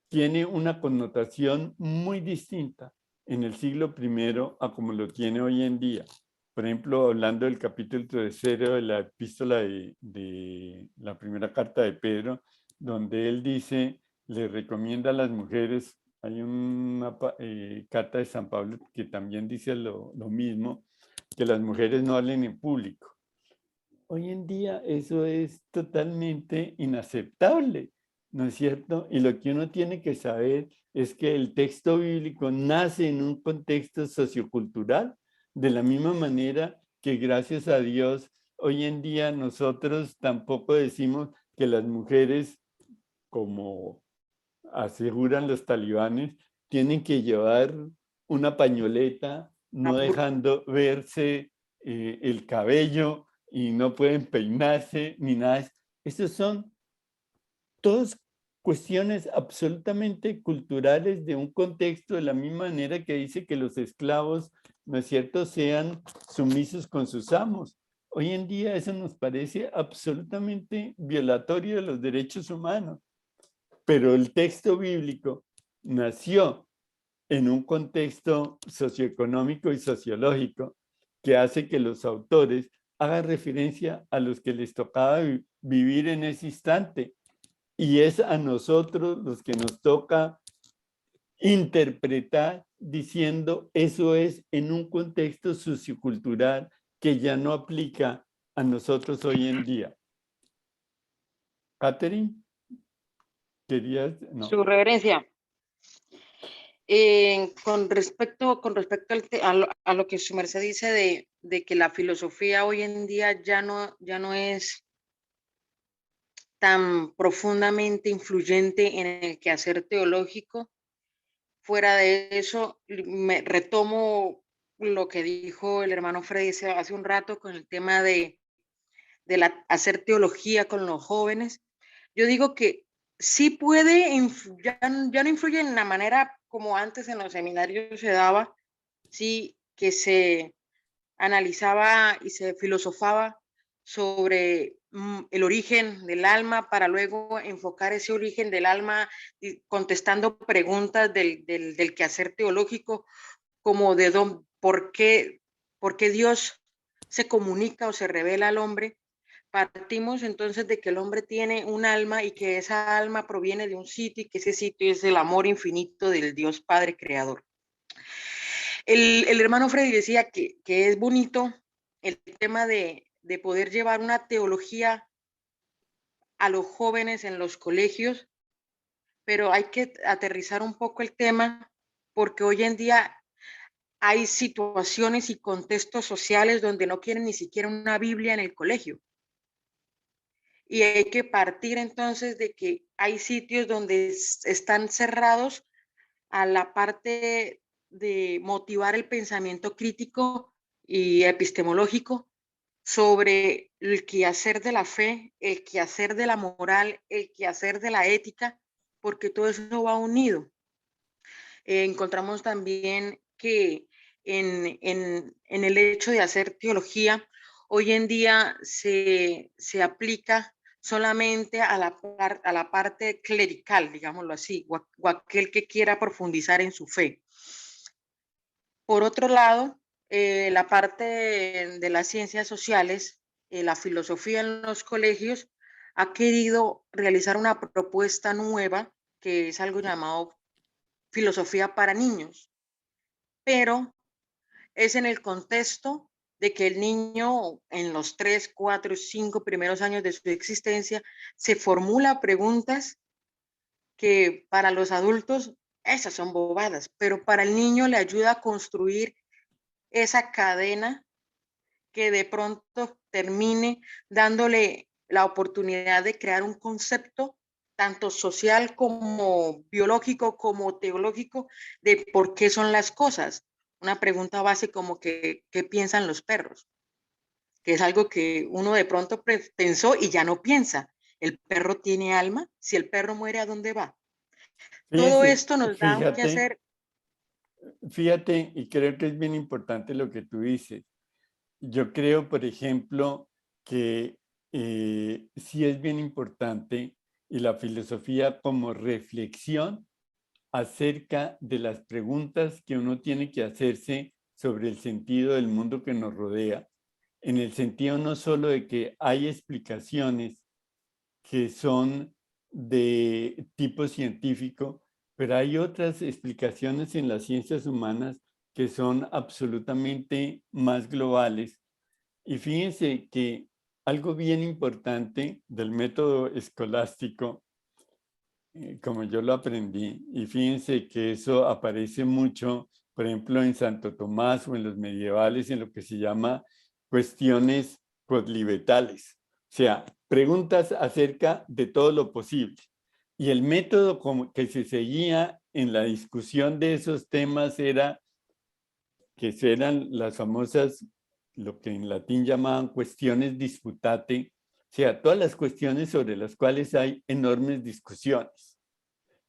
tiene una connotación muy distinta en el siglo I a como lo tiene hoy en día. Por ejemplo, hablando del capítulo 3 de la epístola de la primera carta de Pedro, donde él dice, le recomienda a las mujeres, hay una carta de San Pablo que también dice lo mismo, que las mujeres no hablen en público. Hoy en día eso es totalmente inaceptable. ¿no es cierto? Y lo que uno tiene que saber es que el texto bíblico nace en un contexto sociocultural, de la misma manera que gracias a Dios, hoy en día nosotros tampoco decimos que las mujeres, como aseguran los talibanes, tienen que llevar una pañoleta, no dejando verse el cabello y no pueden peinarse ni nada. Estos son todas cuestiones absolutamente culturales de un contexto, de la misma manera que dice que los esclavos, ¿no es cierto?, sean sumisos con sus amos. Hoy en día eso nos parece absolutamente violatorio de los derechos humanos, pero el texto bíblico nació en un contexto socioeconómico y sociológico que hace que los autores hagan referencia a los que les tocaba vivir en ese instante. Y es a nosotros los que nos toca interpretar diciendo eso es en un contexto sociocultural que ya no aplica a nosotros hoy en día. Catherine, ¿querías? No. Su reverencia. Con respecto a lo que su merced dice de que la filosofía hoy en día ya no es tan profundamente influyente en el quehacer teológico, fuera de eso, me retomo lo que dijo el hermano Freddy hace un rato con el tema de hacer teología con los jóvenes. Yo digo que sí puede, ya no influye en la manera como antes en los seminarios se daba, sí, que se analizaba y se filosofaba sobre el origen del alma para luego enfocar ese origen del alma contestando preguntas del quehacer teológico, como de por qué Dios se comunica o se revela al hombre. Partimos entonces de que el hombre tiene un alma y que esa alma proviene de un sitio y que ese sitio es el amor infinito del Dios Padre Creador. El hermano Freddy decía que es bonito el tema de poder llevar una teología a los jóvenes en los colegios, pero hay que aterrizar un poco el tema porque hoy en día hay situaciones y contextos sociales donde no quieren ni siquiera una Biblia en el colegio. Y hay que partir entonces de que hay sitios donde están cerrados a la parte de motivar el pensamiento crítico y epistemológico sobre el quehacer de la fe, el quehacer de la moral, el quehacer de la ética, porque todo eso va unido. Encontramos también que en el hecho de hacer teología, hoy en día se aplica solamente a la parte clerical, digámoslo así, o aquel que quiera profundizar en su fe. Por otro lado, la parte de las ciencias sociales, la filosofía en los colegios, ha querido realizar una propuesta nueva, que es algo llamado filosofía para niños, pero es en el contexto de que el niño en los 3, 4, 5 primeros años de su existencia se formula preguntas que para los adultos esas son bobadas, pero para el niño le ayuda a construir esa cadena que de pronto termine dándole la oportunidad de crear un concepto tanto social como biológico como teológico de por qué son las cosas. Una pregunta base como que ¿qué piensan los perros? Que es algo que uno de pronto pensó y ya no piensa. ¿El perro tiene alma? Si el perro muere, ¿a dónde va? Todo esto nos da que hacer. Fíjate, y creo que es bien importante lo que tú dices. Yo creo, por ejemplo, que sí es bien importante y la filosofía como reflexión acerca de las preguntas que uno tiene que hacerse sobre el sentido del mundo que nos rodea, en el sentido no solo de que hay explicaciones que son de tipo científico, pero hay otras explicaciones en las ciencias humanas que son absolutamente más globales. Y fíjense que algo bien importante del método escolástico como yo lo aprendí. Y fíjense que eso aparece mucho, por ejemplo, en Santo Tomás o en los medievales, en lo que se llama cuestiones quodlibetales. O sea, preguntas acerca de todo lo posible. Y el método que se seguía en la discusión de esos temas era que eran las famosas, lo que en latín llamaban cuestiones disputate, o sea, todas las cuestiones sobre las cuales hay enormes discusiones.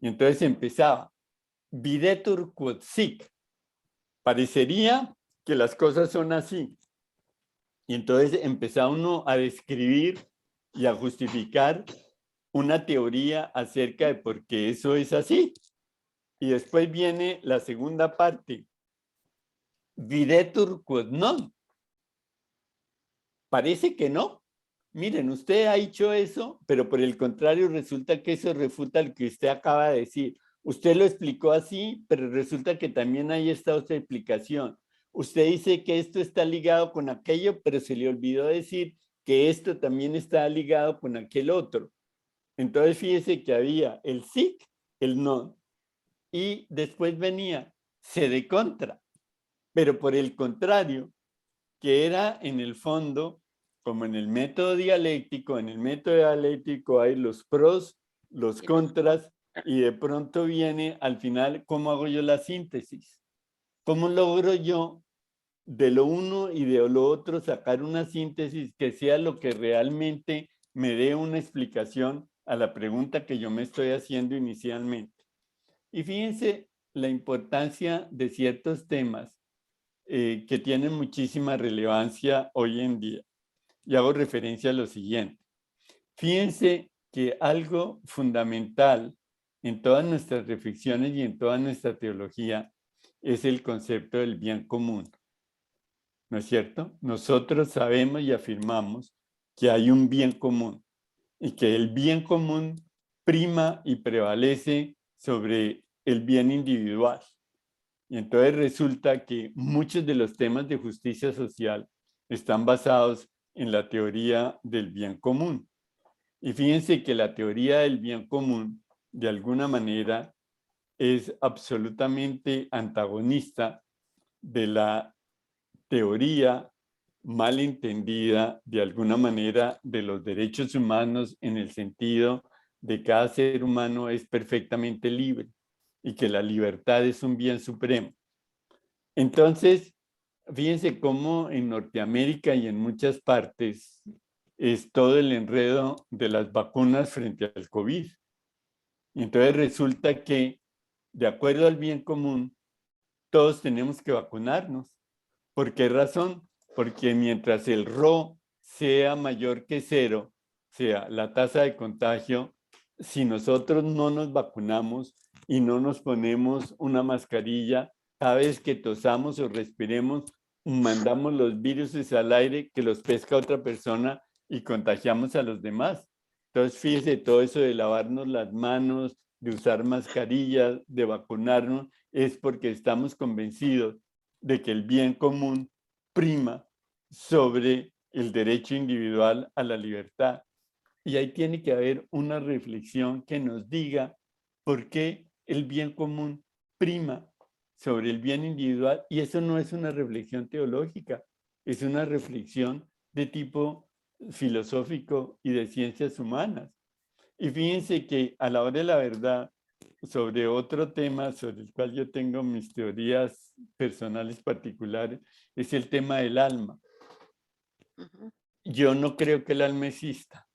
Y entonces empezaba, videtur quod sic, parecería que las cosas son así. Y entonces empezaba uno a describir y a justificar una teoría acerca de por qué eso es así. Y después viene la segunda parte, videtur quod non. Parece que no. Miren, usted ha dicho eso, pero por el contrario resulta que eso refuta lo que usted acaba de decir. Usted lo explicó así, pero resulta que también ahí está otra explicación. Usted dice que esto está ligado con aquello, pero se le olvidó decir que esto también está ligado con aquel otro. Entonces fíjese que había el sí, el no, y después venía se de contra. Pero por el contrario, que era en el fondo, como en el método dialéctico hay los pros, los contras, y de pronto viene al final, ¿cómo hago yo la síntesis? ¿Cómo logro yo de lo uno y de lo otro sacar una síntesis que sea lo que realmente me dé una explicación a la pregunta que yo me estoy haciendo inicialmente? Y fíjense la importancia de ciertos temas que tienen muchísima relevancia hoy en día. Y hago referencia a lo siguiente. Fíjense que algo fundamental en todas nuestras reflexiones y en toda nuestra teología es el concepto del bien común. ¿No es cierto? Nosotros sabemos y afirmamos que hay un bien común y que el bien común prima y prevalece sobre el bien individual. Y entonces resulta que muchos de los temas de justicia social están basados en la teoría del bien común. Y fíjense que la teoría del bien común, de alguna manera, es absolutamente antagonista de la teoría mal entendida, de alguna manera, de los derechos humanos en el sentido de que cada ser humano es perfectamente libre y que la libertad es un bien supremo. Entonces, fíjense cómo en Norteamérica y en muchas partes es todo el enredo de las vacunas frente al COVID. Y entonces resulta que, de acuerdo al bien común, todos tenemos que vacunarnos. ¿Por qué razón? Porque mientras el RO sea mayor que 0, o sea, la tasa de contagio, si nosotros no nos vacunamos y no nos ponemos una mascarilla, cada vez que tosamos o respiremos, mandamos los virus al aire que los pesca otra persona y contagiamos a los demás. Entonces, fíjese, todo eso de lavarnos las manos, de usar mascarillas, de vacunarnos, es porque estamos convencidos de que el bien común prima sobre el derecho individual a la libertad. Y ahí tiene que haber una reflexión que nos diga por qué el bien común prima sobre el bien individual. Y eso no es una reflexión teológica, es una reflexión de tipo filosófico y de ciencias humanas. Y fíjense que a la hora de la verdad, sobre otro tema sobre el cual yo tengo mis teorías personales particulares, es el tema del alma. Yo no creo que el alma exista.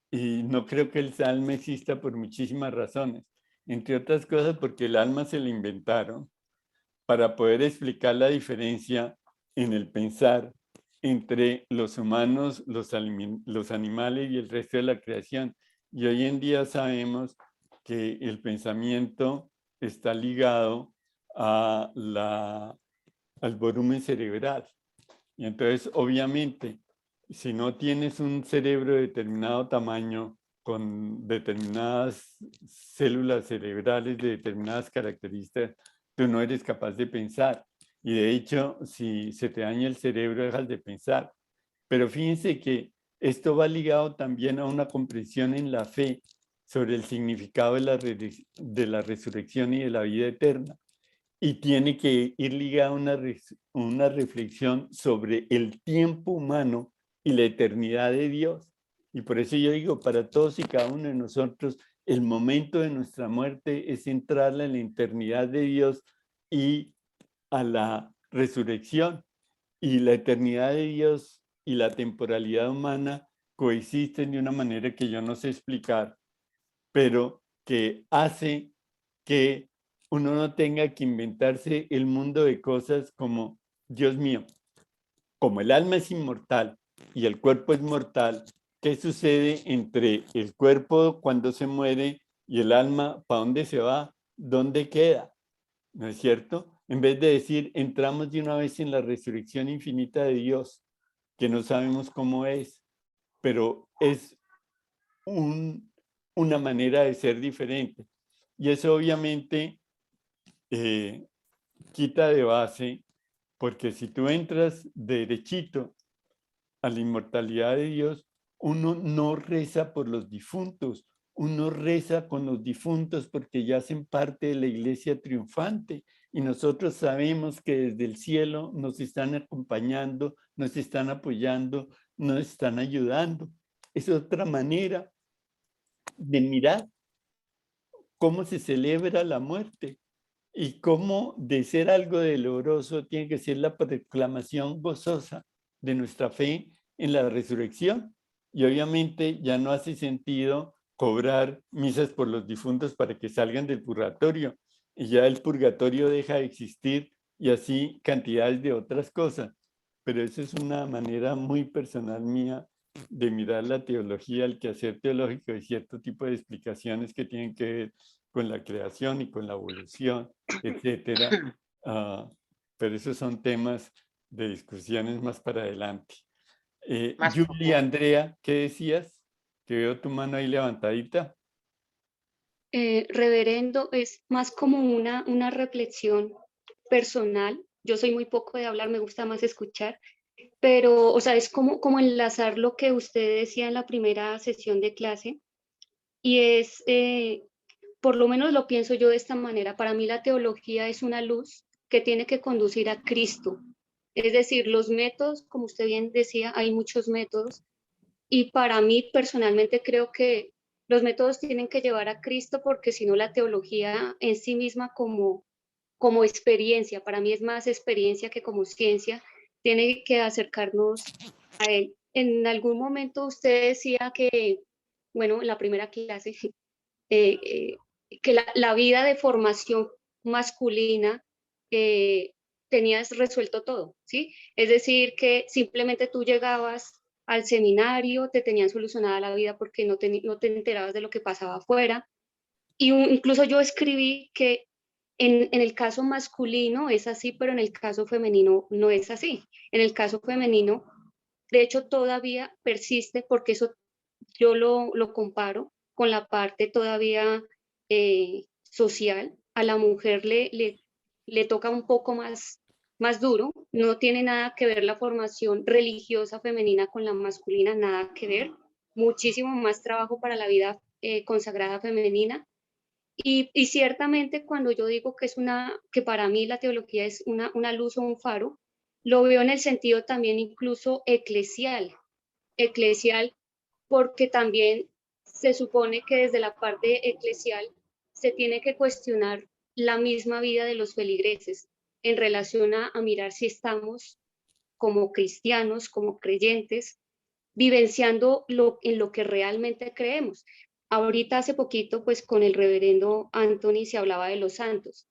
Y no creo que el alma exista por muchísimas razones. Entre otras cosas porque el alma se la inventaron para poder explicar la diferencia en el pensar entre los humanos, los animales y el resto de la creación. Y hoy en día sabemos que el pensamiento está ligado a al volumen cerebral. Y entonces, obviamente, si no tienes un cerebro de determinado tamaño, con determinadas células cerebrales de determinadas características, tú no eres capaz de pensar. Y de hecho, si se te daña el cerebro, dejas de pensar. Pero fíjense que esto va ligado también a una comprensión en la fe sobre el significado de la resurrección y de la vida eterna. Y tiene que ir ligada a una reflexión sobre el tiempo humano y la eternidad de Dios. Y por eso yo digo, para todos y cada uno de nosotros, el momento de nuestra muerte es entrarla en la eternidad de Dios y a la resurrección. Y la eternidad de Dios y la temporalidad humana coexisten de una manera que yo no sé explicar, pero que hace que uno no tenga que inventarse el mundo de cosas como, Dios mío, como el alma es inmortal y el cuerpo es mortal, ¿qué sucede entre el cuerpo cuando se muere y el alma? ¿Para dónde se va? ¿Dónde queda? ¿No es cierto? En vez de decir, entramos de una vez en la resurrección infinita de Dios, que no sabemos cómo es, pero es una manera de ser diferente. Y eso obviamente quita de base, porque si tú entras derechito a la inmortalidad de Dios, uno no reza por los difuntos, uno reza con los difuntos porque ya hacen parte de la iglesia triunfante y nosotros sabemos que desde el cielo nos están acompañando, nos están apoyando, nos están ayudando. Es otra manera de mirar cómo se celebra la muerte y cómo de ser algo doloroso tiene que ser la proclamación gozosa de nuestra fe en la resurrección. Y obviamente ya no hace sentido cobrar misas por los difuntos para que salgan del purgatorio. Y ya el purgatorio deja de existir y así cantidades de otras cosas. Pero eso es una manera muy personal mía de mirar la teología, el quehacer teológico y cierto tipo de explicaciones que tienen que ver con la creación y con la evolución, etcétera. Pero esos son temas de discusiones más para adelante. Julie, Andrea, ¿qué decías? Que veo tu mano ahí levantadita. Reverendo, es más como una reflexión personal. Yo soy muy poco de hablar, me gusta más escuchar, pero, o sea, es como enlazar lo que usted decía en la primera sesión de clase y es, por lo menos lo pienso yo de esta manera, para mí la teología es una luz que tiene que conducir a Cristo. Es decir, los métodos, como usted bien decía, hay muchos métodos y para mí personalmente creo que los métodos tienen que llevar a Cristo porque si no la teología en sí misma como experiencia, para mí es más experiencia que como ciencia, tiene que acercarnos a él. En algún momento usted decía que, bueno, en la primera clase, que la vida de formación masculina tenías resuelto todo, ¿sí? Es decir, que simplemente tú llegabas al seminario, te tenían solucionada la vida porque no te enterabas de lo que pasaba afuera. Y incluso yo escribí que en el caso masculino es así, pero en el caso femenino no es así. En el caso femenino, de hecho, todavía persiste porque eso yo lo comparo con la parte todavía social. A la mujer le toca un poco más duro, no tiene nada que ver la formación religiosa femenina con la masculina, nada que ver, muchísimo más trabajo para la vida consagrada femenina. Y ciertamente cuando yo digo que para mí la teología es una luz o un faro, lo veo en el sentido también incluso eclesial porque también se supone que desde la parte eclesial se tiene que cuestionar la misma vida de los feligreses en relación a mirar si estamos como cristianos, como creyentes, vivenciando en lo que realmente creemos. Ahorita hace poquito, pues con el reverendo Anthony se hablaba de los santos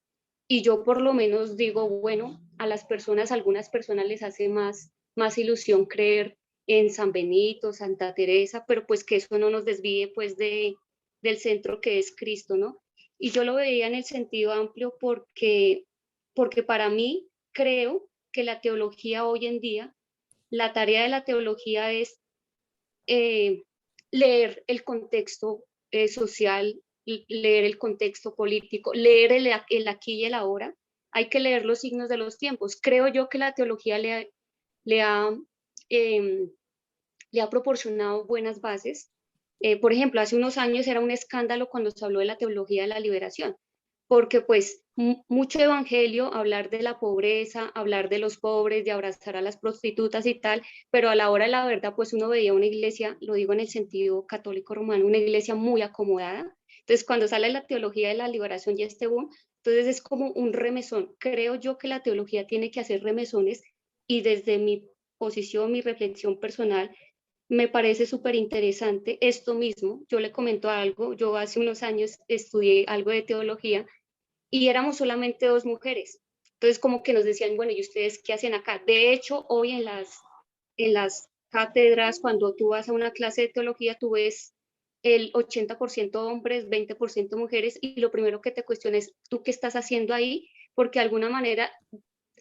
y yo por lo menos digo, bueno, a algunas personas les hace más ilusión creer en San Benito, Santa Teresa, pero pues que eso no nos desvíe pues del centro que es Cristo, ¿no? Y yo lo veía en el sentido amplio porque para mí creo que la teología hoy en día, la tarea de la teología es leer el contexto social, leer el contexto político, leer el aquí y el ahora. Hay que leer los signos de los tiempos. Creo yo que la teología le ha proporcionado buenas bases Por ejemplo, hace unos años era un escándalo cuando se habló de la teología de la liberación, porque pues mucho evangelio, hablar de la pobreza, hablar de los pobres, de abrazar a las prostitutas y tal, pero a la hora de la verdad pues uno veía una iglesia, lo digo en el sentido católico romano, una iglesia muy acomodada. Entonces cuando sale la teología de la liberación y este boom, entonces es como un remesón. Creo yo que la teología tiene que hacer remesones y desde mi posición, mi reflexión personal, me parece súper interesante esto mismo. Yo le comento algo, yo hace unos años estudié algo de teología y éramos solamente 2 mujeres. Entonces como que nos decían, bueno, ¿y ustedes qué hacen acá? De hecho, hoy en las cátedras, cuando tú vas a una clase de teología, tú ves el 80% hombres, 20% mujeres, y lo primero que te cuestionas es, ¿tú qué estás haciendo ahí? Porque de alguna manera,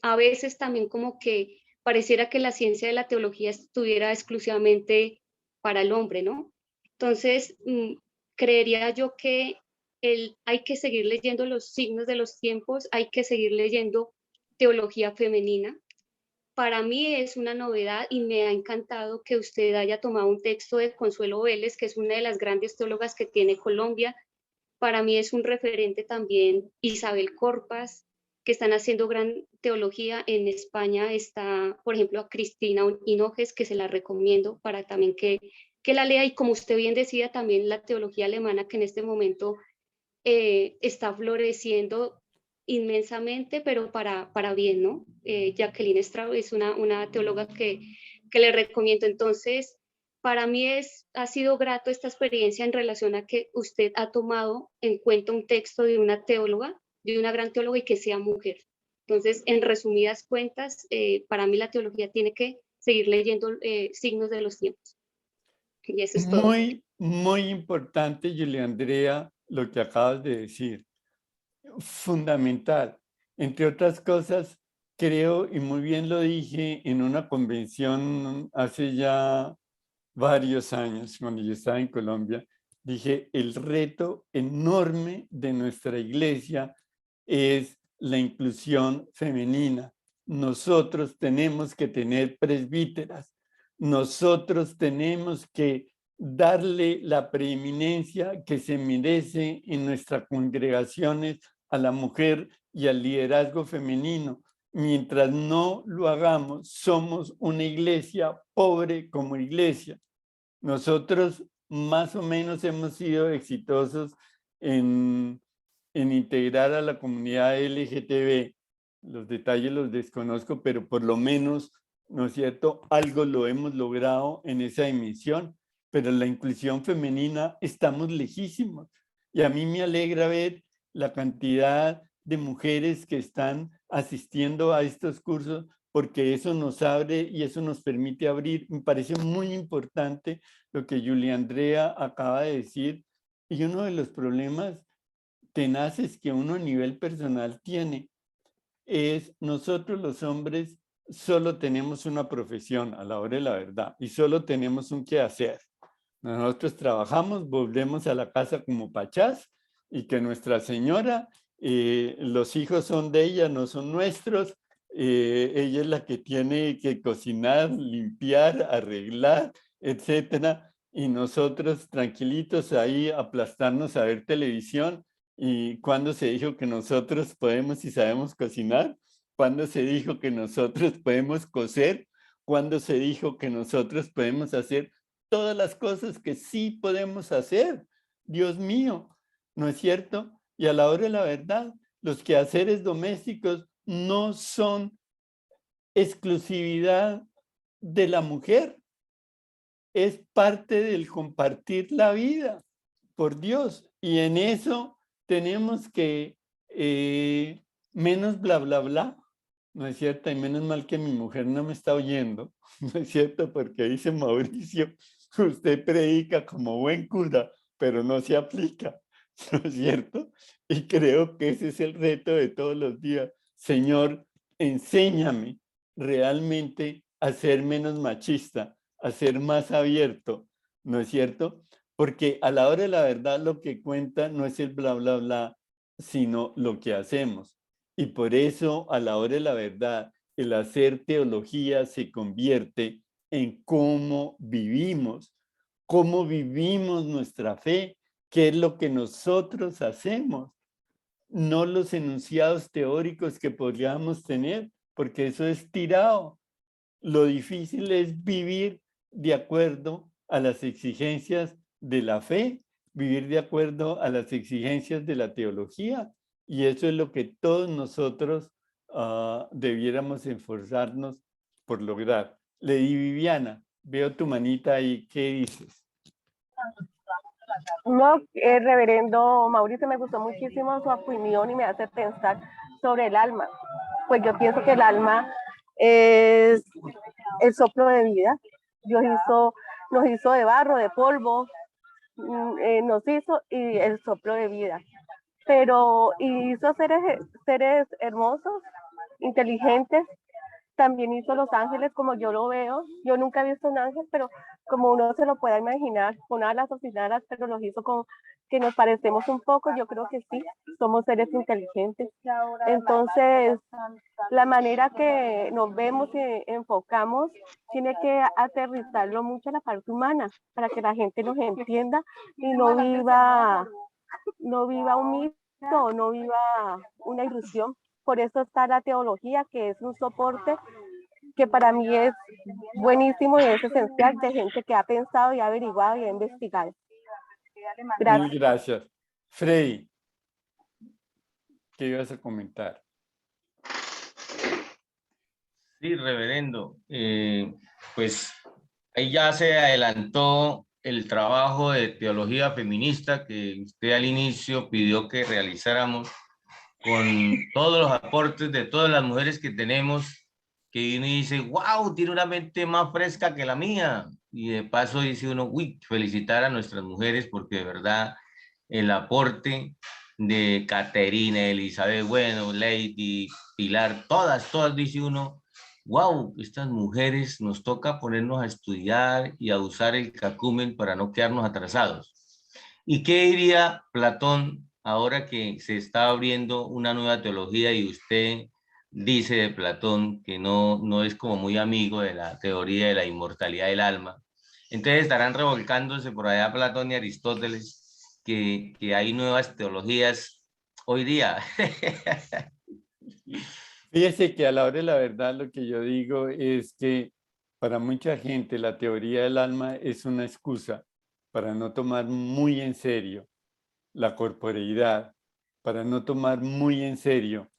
a veces también como que pareciera que la ciencia de la teología estuviera exclusivamente para el hombre, ¿no? Entonces, creería yo que hay que seguir leyendo los signos de los tiempos, hay que seguir leyendo teología femenina. Para mí es una novedad y me ha encantado que usted haya tomado un texto de Consuelo Vélez, que es una de las grandes teólogas que tiene Colombia. Para mí es un referente también Isabel Corpas, que están haciendo gran teología. En España está, por ejemplo, a Cristina Hinojes, que se la recomiendo para también que la lea. Y como usted bien decía, también la teología alemana, que en este momento está floreciendo inmensamente, pero para bien, ¿no? Jacqueline Straub es una teóloga que le recomiendo. Entonces, para mí ha sido grato esta experiencia en relación a que usted ha tomado en cuenta un texto de una teóloga, de una gran teóloga y que sea mujer. Entonces, en resumidas cuentas, para mí la teología tiene que seguir leyendo signos de los tiempos. Y eso es todo. Muy, muy importante, Julia Andrea, lo que acabas de decir. Fundamental. Entre otras cosas, creo, y muy bien lo dije en una convención hace ya varios años, cuando yo estaba en Colombia, dije, el reto enorme de nuestra iglesia es la inclusión femenina. Nosotros tenemos que tener presbíteras. Nosotros tenemos que darle la preeminencia que se merece en nuestras congregaciones a la mujer y al liderazgo femenino. Mientras no lo hagamos, somos una iglesia pobre como iglesia. Nosotros más o menos hemos sido exitosos en integrar a la comunidad LGTB. Los detalles los desconozco, pero por lo menos, ¿no es cierto?, algo lo hemos logrado en esa dimensión, pero la inclusión femenina estamos lejísimos. Y a mí me alegra ver la cantidad de mujeres que están asistiendo a estos cursos, porque eso nos abre y eso nos permite abrir. Me parece muy importante lo que Julia Andrea acaba de decir, y uno de los problemas tenaces que uno a nivel personal tiene es nosotros los hombres solo tenemos una profesión a la hora de la verdad y solo tenemos un quehacer. Nosotros trabajamos, volvemos a la casa como pachás y que nuestra señora, los hijos son de ella, no son nuestros. Ella es la que tiene que cocinar, limpiar, arreglar, etcétera. Y nosotros tranquilitos ahí aplastarnos a ver televisión. ¿Y cuándo se dijo que nosotros podemos y sabemos cocinar? ¿Cuándo se dijo que nosotros podemos coser? ¿Cuándo se dijo que nosotros podemos hacer todas las cosas que sí podemos hacer? Dios mío, ¿no es cierto? Y a la hora de la verdad, los quehaceres domésticos no son exclusividad de la mujer. Es parte del compartir la vida, por Dios. Y en eso tenemos que menos bla, bla, bla, ¿no es cierto? Y menos mal que mi mujer no me está oyendo, ¿no es cierto? Porque dice Mauricio, usted predica como buen cura, pero no se aplica, ¿no es cierto? Y creo que ese es el reto de todos los días. Señor, enséñame realmente a ser menos machista, a ser más abierto, ¿no es cierto? Porque a la hora de la verdad lo que cuenta no es el bla, bla, bla, sino lo que hacemos. Y por eso a la hora de la verdad, el hacer teología se convierte en cómo vivimos. cómo vivimos nuestra fe, qué es lo que nosotros hacemos, no los enunciados teóricos que podríamos tener, porque eso es tirado. Lo difícil es vivir de acuerdo a las exigencias de la fe, vivir de acuerdo a las exigencias de la teología, y eso es lo que todos nosotros debiéramos esforzarnos por lograr. Lady Viviana, veo tu manita ahí, ¿qué dices? No, reverendo Mauricio, me gustó muchísimo su opinión y me hace pensar sobre el alma. Pues yo pienso que el alma es el soplo de vida. Dios nos hizo de barro, de polvo, nos hizo y el soplo de vida. Pero hizo seres hermosos, inteligentes. También hizo los ángeles como yo lo veo. Yo nunca he visto un ángel, pero como uno se lo pueda imaginar, con alas o sin alas, pero los hizo como que nos parecemos un poco. Yo creo que sí, somos seres inteligentes. Entonces, la manera que nos vemos y enfocamos tiene que aterrizarlo mucho a la parte humana para que la gente nos entienda y no viva un mito, no viva una ilusión. Por eso está la teología, que es un soporte que para mí es buenísimo y es esencial, de gente que ha pensado y ha averiguado y ha investigado. Gracias. Mil gracias. Freddy, ¿qué ibas a comentar? Sí, reverendo. Pues ahí ya se adelantó el trabajo de teología feminista que usted al inicio pidió que realizáramos con todos los aportes de todas las mujeres que tenemos, que uno dice, wow, tiene una mente más fresca que la mía. Y de paso dice uno, uy, felicitar a nuestras mujeres porque de verdad el aporte de Caterina, Elizabeth, bueno, Lady, Pilar, todas dice uno, wow, estas mujeres nos toca ponernos a estudiar y a usar el cacumen para no quedarnos atrasados. ¿Y qué diría Platón ahora que se está abriendo una nueva teología y usted dice de Platón que no es como muy amigo de la teoría de la inmortalidad del alma? Entonces estarán revolcándose por allá Platón y Aristóteles que hay nuevas teologías hoy día. Fíjese que a la hora de la verdad lo que yo digo es que para mucha gente la teoría del alma es una excusa para no tomar muy en serio la corporeidad, para no tomar muy en serio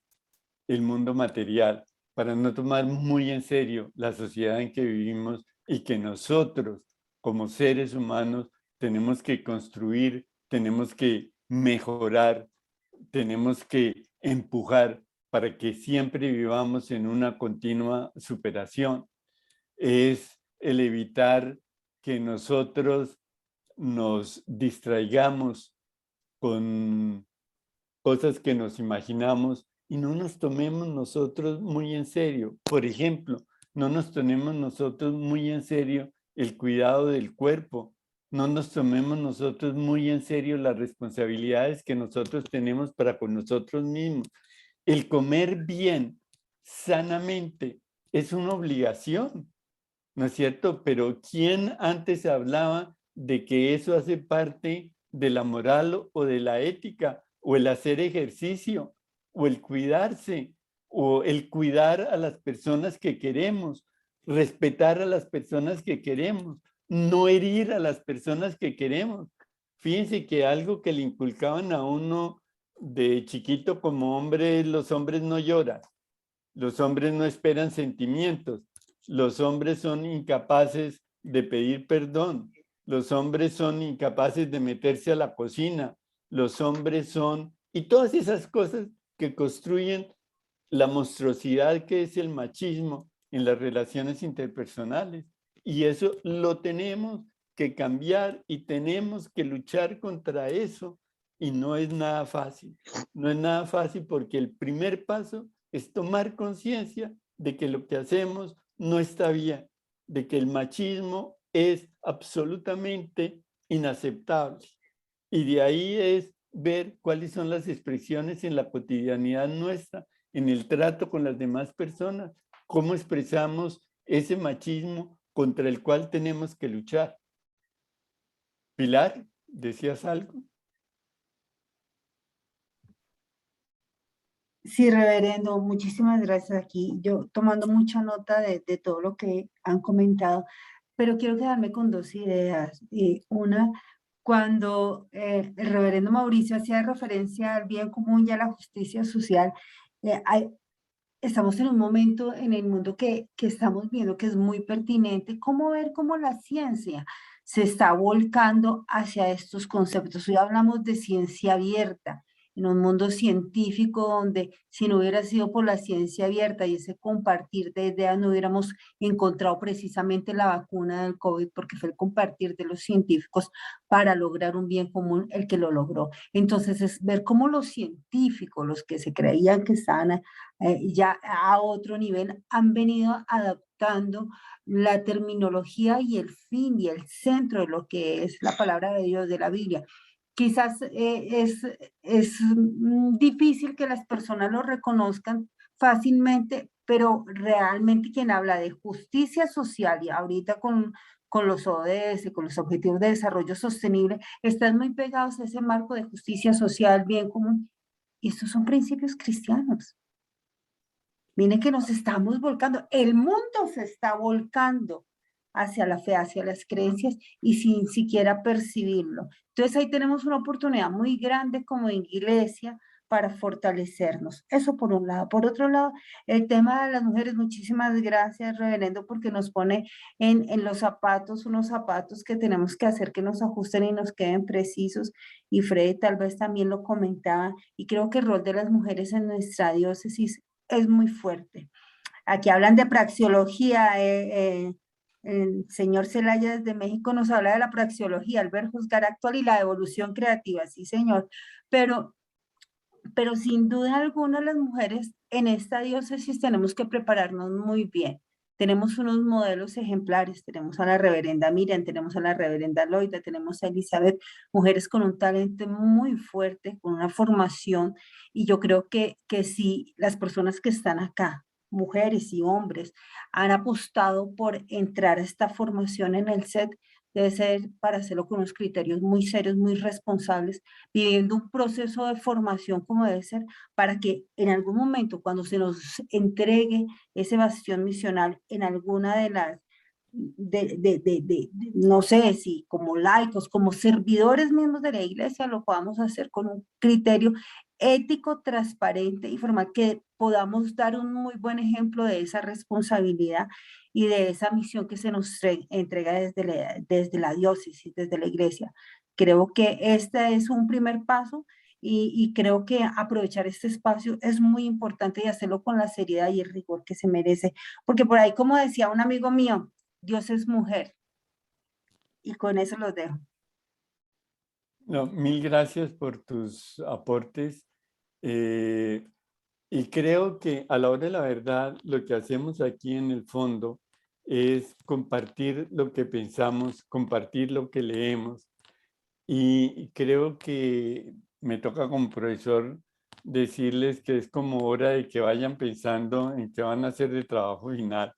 el mundo material, para no tomar muy en serio la sociedad en que vivimos y que nosotros como seres humanos tenemos que construir, tenemos que mejorar, tenemos que empujar para que siempre vivamos en una continua superación. Es el evitar que nosotros nos distraigamos con cosas que nos imaginamos y no nos tomemos nosotros muy en serio. Por ejemplo, no nos tomemos nosotros muy en serio el cuidado del cuerpo, no nos tomemos nosotros muy en serio las responsabilidades que nosotros tenemos para con nosotros mismos. El comer bien, sanamente, es una obligación, ¿no es cierto? Pero ¿quién antes hablaba de que eso hace parte de la moral o de la ética, o el hacer ejercicio, o el cuidarse, o el cuidar a las personas que queremos, respetar a las personas que queremos, no herir a las personas que queremos? Fíjense que algo que le inculcaban a uno de chiquito como hombre, los hombres no lloran, los hombres no esperan sentimientos, los hombres son incapaces de pedir perdón, los hombres son incapaces de meterse a la cocina, los hombres son, y todas esas cosas que construyen la monstruosidad que es el machismo en las relaciones interpersonales. Y eso lo tenemos que cambiar y tenemos que luchar contra eso. Y no es nada fácil. No es nada fácil porque el primer paso es tomar conciencia de que lo que hacemos no está bien, de que el machismo es absolutamente inaceptable. Y de ahí es ver cuáles son las expresiones en la cotidianidad nuestra, en el trato con las demás personas, cómo expresamos ese machismo contra el cual tenemos que luchar. Pilar, ¿decías algo? Sí, reverendo, muchísimas gracias aquí. Yo tomando mucha nota de todo lo que han comentado, pero quiero quedarme con dos ideas. Una, cuando el reverendo Mauricio hacía referencia al bien común y a la justicia social, estamos en un momento en el mundo que estamos viendo que es muy pertinente, cómo ver cómo la ciencia se está volcando hacia estos conceptos. Hoy hablamos de ciencia abierta, en un mundo científico donde si no hubiera sido por la ciencia abierta y ese compartir de ideas, no hubiéramos encontrado precisamente la vacuna del COVID, porque fue el compartir de los científicos para lograr un bien común el que lo logró. Entonces es ver cómo los científicos, los que se creían que estaban ya a otro nivel, han venido adaptando la terminología y el fin y el centro de lo que es la palabra de Dios, de la Biblia. Quizás es difícil que las personas lo reconozcan fácilmente, pero realmente quien habla de justicia social y ahorita con los ODS, con los Objetivos de Desarrollo Sostenible, están muy pegados a ese marco de justicia social, bien común. Y estos son principios cristianos. Miren que nos estamos volcando, el mundo se está volcando hacia la fe, hacia las creencias y sin siquiera percibirlo. Entonces ahí tenemos una oportunidad muy grande como iglesia para fortalecernos. Eso por un lado. Por otro lado, el tema de las mujeres, muchísimas gracias, reverendo, porque nos pone en los zapatos, unos zapatos que tenemos que hacer que nos ajusten y nos queden precisos. Y Freddy tal vez también lo comentaba, y creo que el rol de las mujeres en nuestra diócesis es muy fuerte. Aquí hablan de praxeología, el señor Celaya desde México nos habla de la praxeología, el ver, juzgar, actuar y la evolución creativa, sí señor, pero sin duda alguna las mujeres en esta diócesis tenemos que prepararnos muy bien. Tenemos unos modelos ejemplares, tenemos a la reverenda Miriam, tenemos a la reverenda Loida, tenemos a Elizabeth, mujeres con un talento muy fuerte, con una formación, y yo creo que si las personas que están acá, mujeres y hombres, han apostado por entrar a esta formación en el SET, debe ser para hacerlo con unos criterios muy serios, muy responsables, viviendo un proceso de formación como debe ser, para que en algún momento, cuando se nos entregue ese bastión misional en alguna de las, no sé si como laicos, como servidores mismos de la iglesia, lo podamos hacer con un criterio ético, transparente y formal, que podamos dar un muy buen ejemplo de esa responsabilidad y de esa misión que se nos entrega desde la diócesis, desde la iglesia. Creo que este es un primer paso y creo que aprovechar este espacio es muy importante y hacerlo con la seriedad y el rigor que se merece, porque por ahí, como decía un amigo mío, Dios es mujer. Y con eso los dejo. No, mil gracias por tus aportes. Y creo que a la hora de la verdad, lo que hacemos aquí en el fondo es compartir lo que pensamos, compartir lo que leemos. Y creo que me toca como profesor decirles que es como hora de que vayan pensando en qué van a hacer de trabajo final,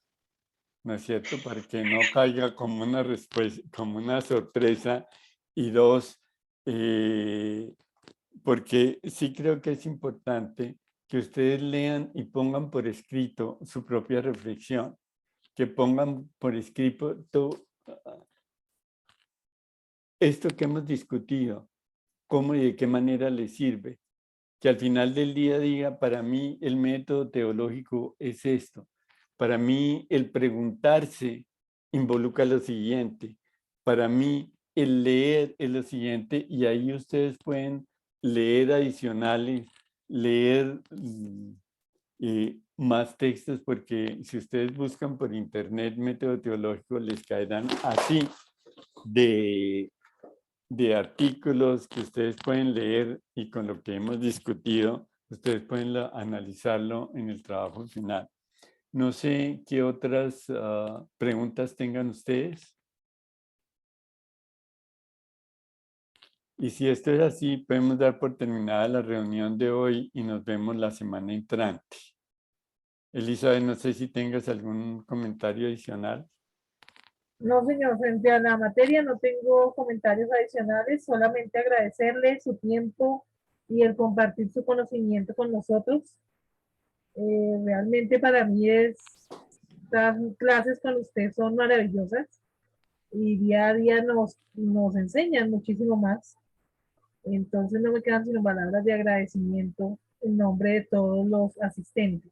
¿no es cierto? Para que no caiga como una respuesta, como una sorpresa. Y dos, porque sí creo que es importante que ustedes lean y pongan por escrito su propia reflexión, que pongan por escrito esto que hemos discutido, cómo y de qué manera les sirve, que al final del día diga, para mí el método teológico es esto, para mí el preguntarse involucra lo siguiente, para mí el leer es lo siguiente, y ahí ustedes pueden leer adicionales, leer más textos, porque si ustedes buscan por internet método teológico, les caerán así de artículos que ustedes pueden leer, y con lo que hemos discutido, ustedes pueden analizarlo en el trabajo final. No sé qué otras preguntas tengan ustedes. Y si esto es así, podemos dar por terminada la reunión de hoy y nos vemos la semana entrante. Elizabeth, no sé si tengas algún comentario adicional. No, señor, frente a la materia no tengo comentarios adicionales, solamente agradecerle su tiempo y el compartir su conocimiento con nosotros. Realmente para mí estas clases con usted son maravillosas y día a día nos enseñan muchísimo más. Entonces no me quedan sino palabras de agradecimiento en nombre de todos los asistentes.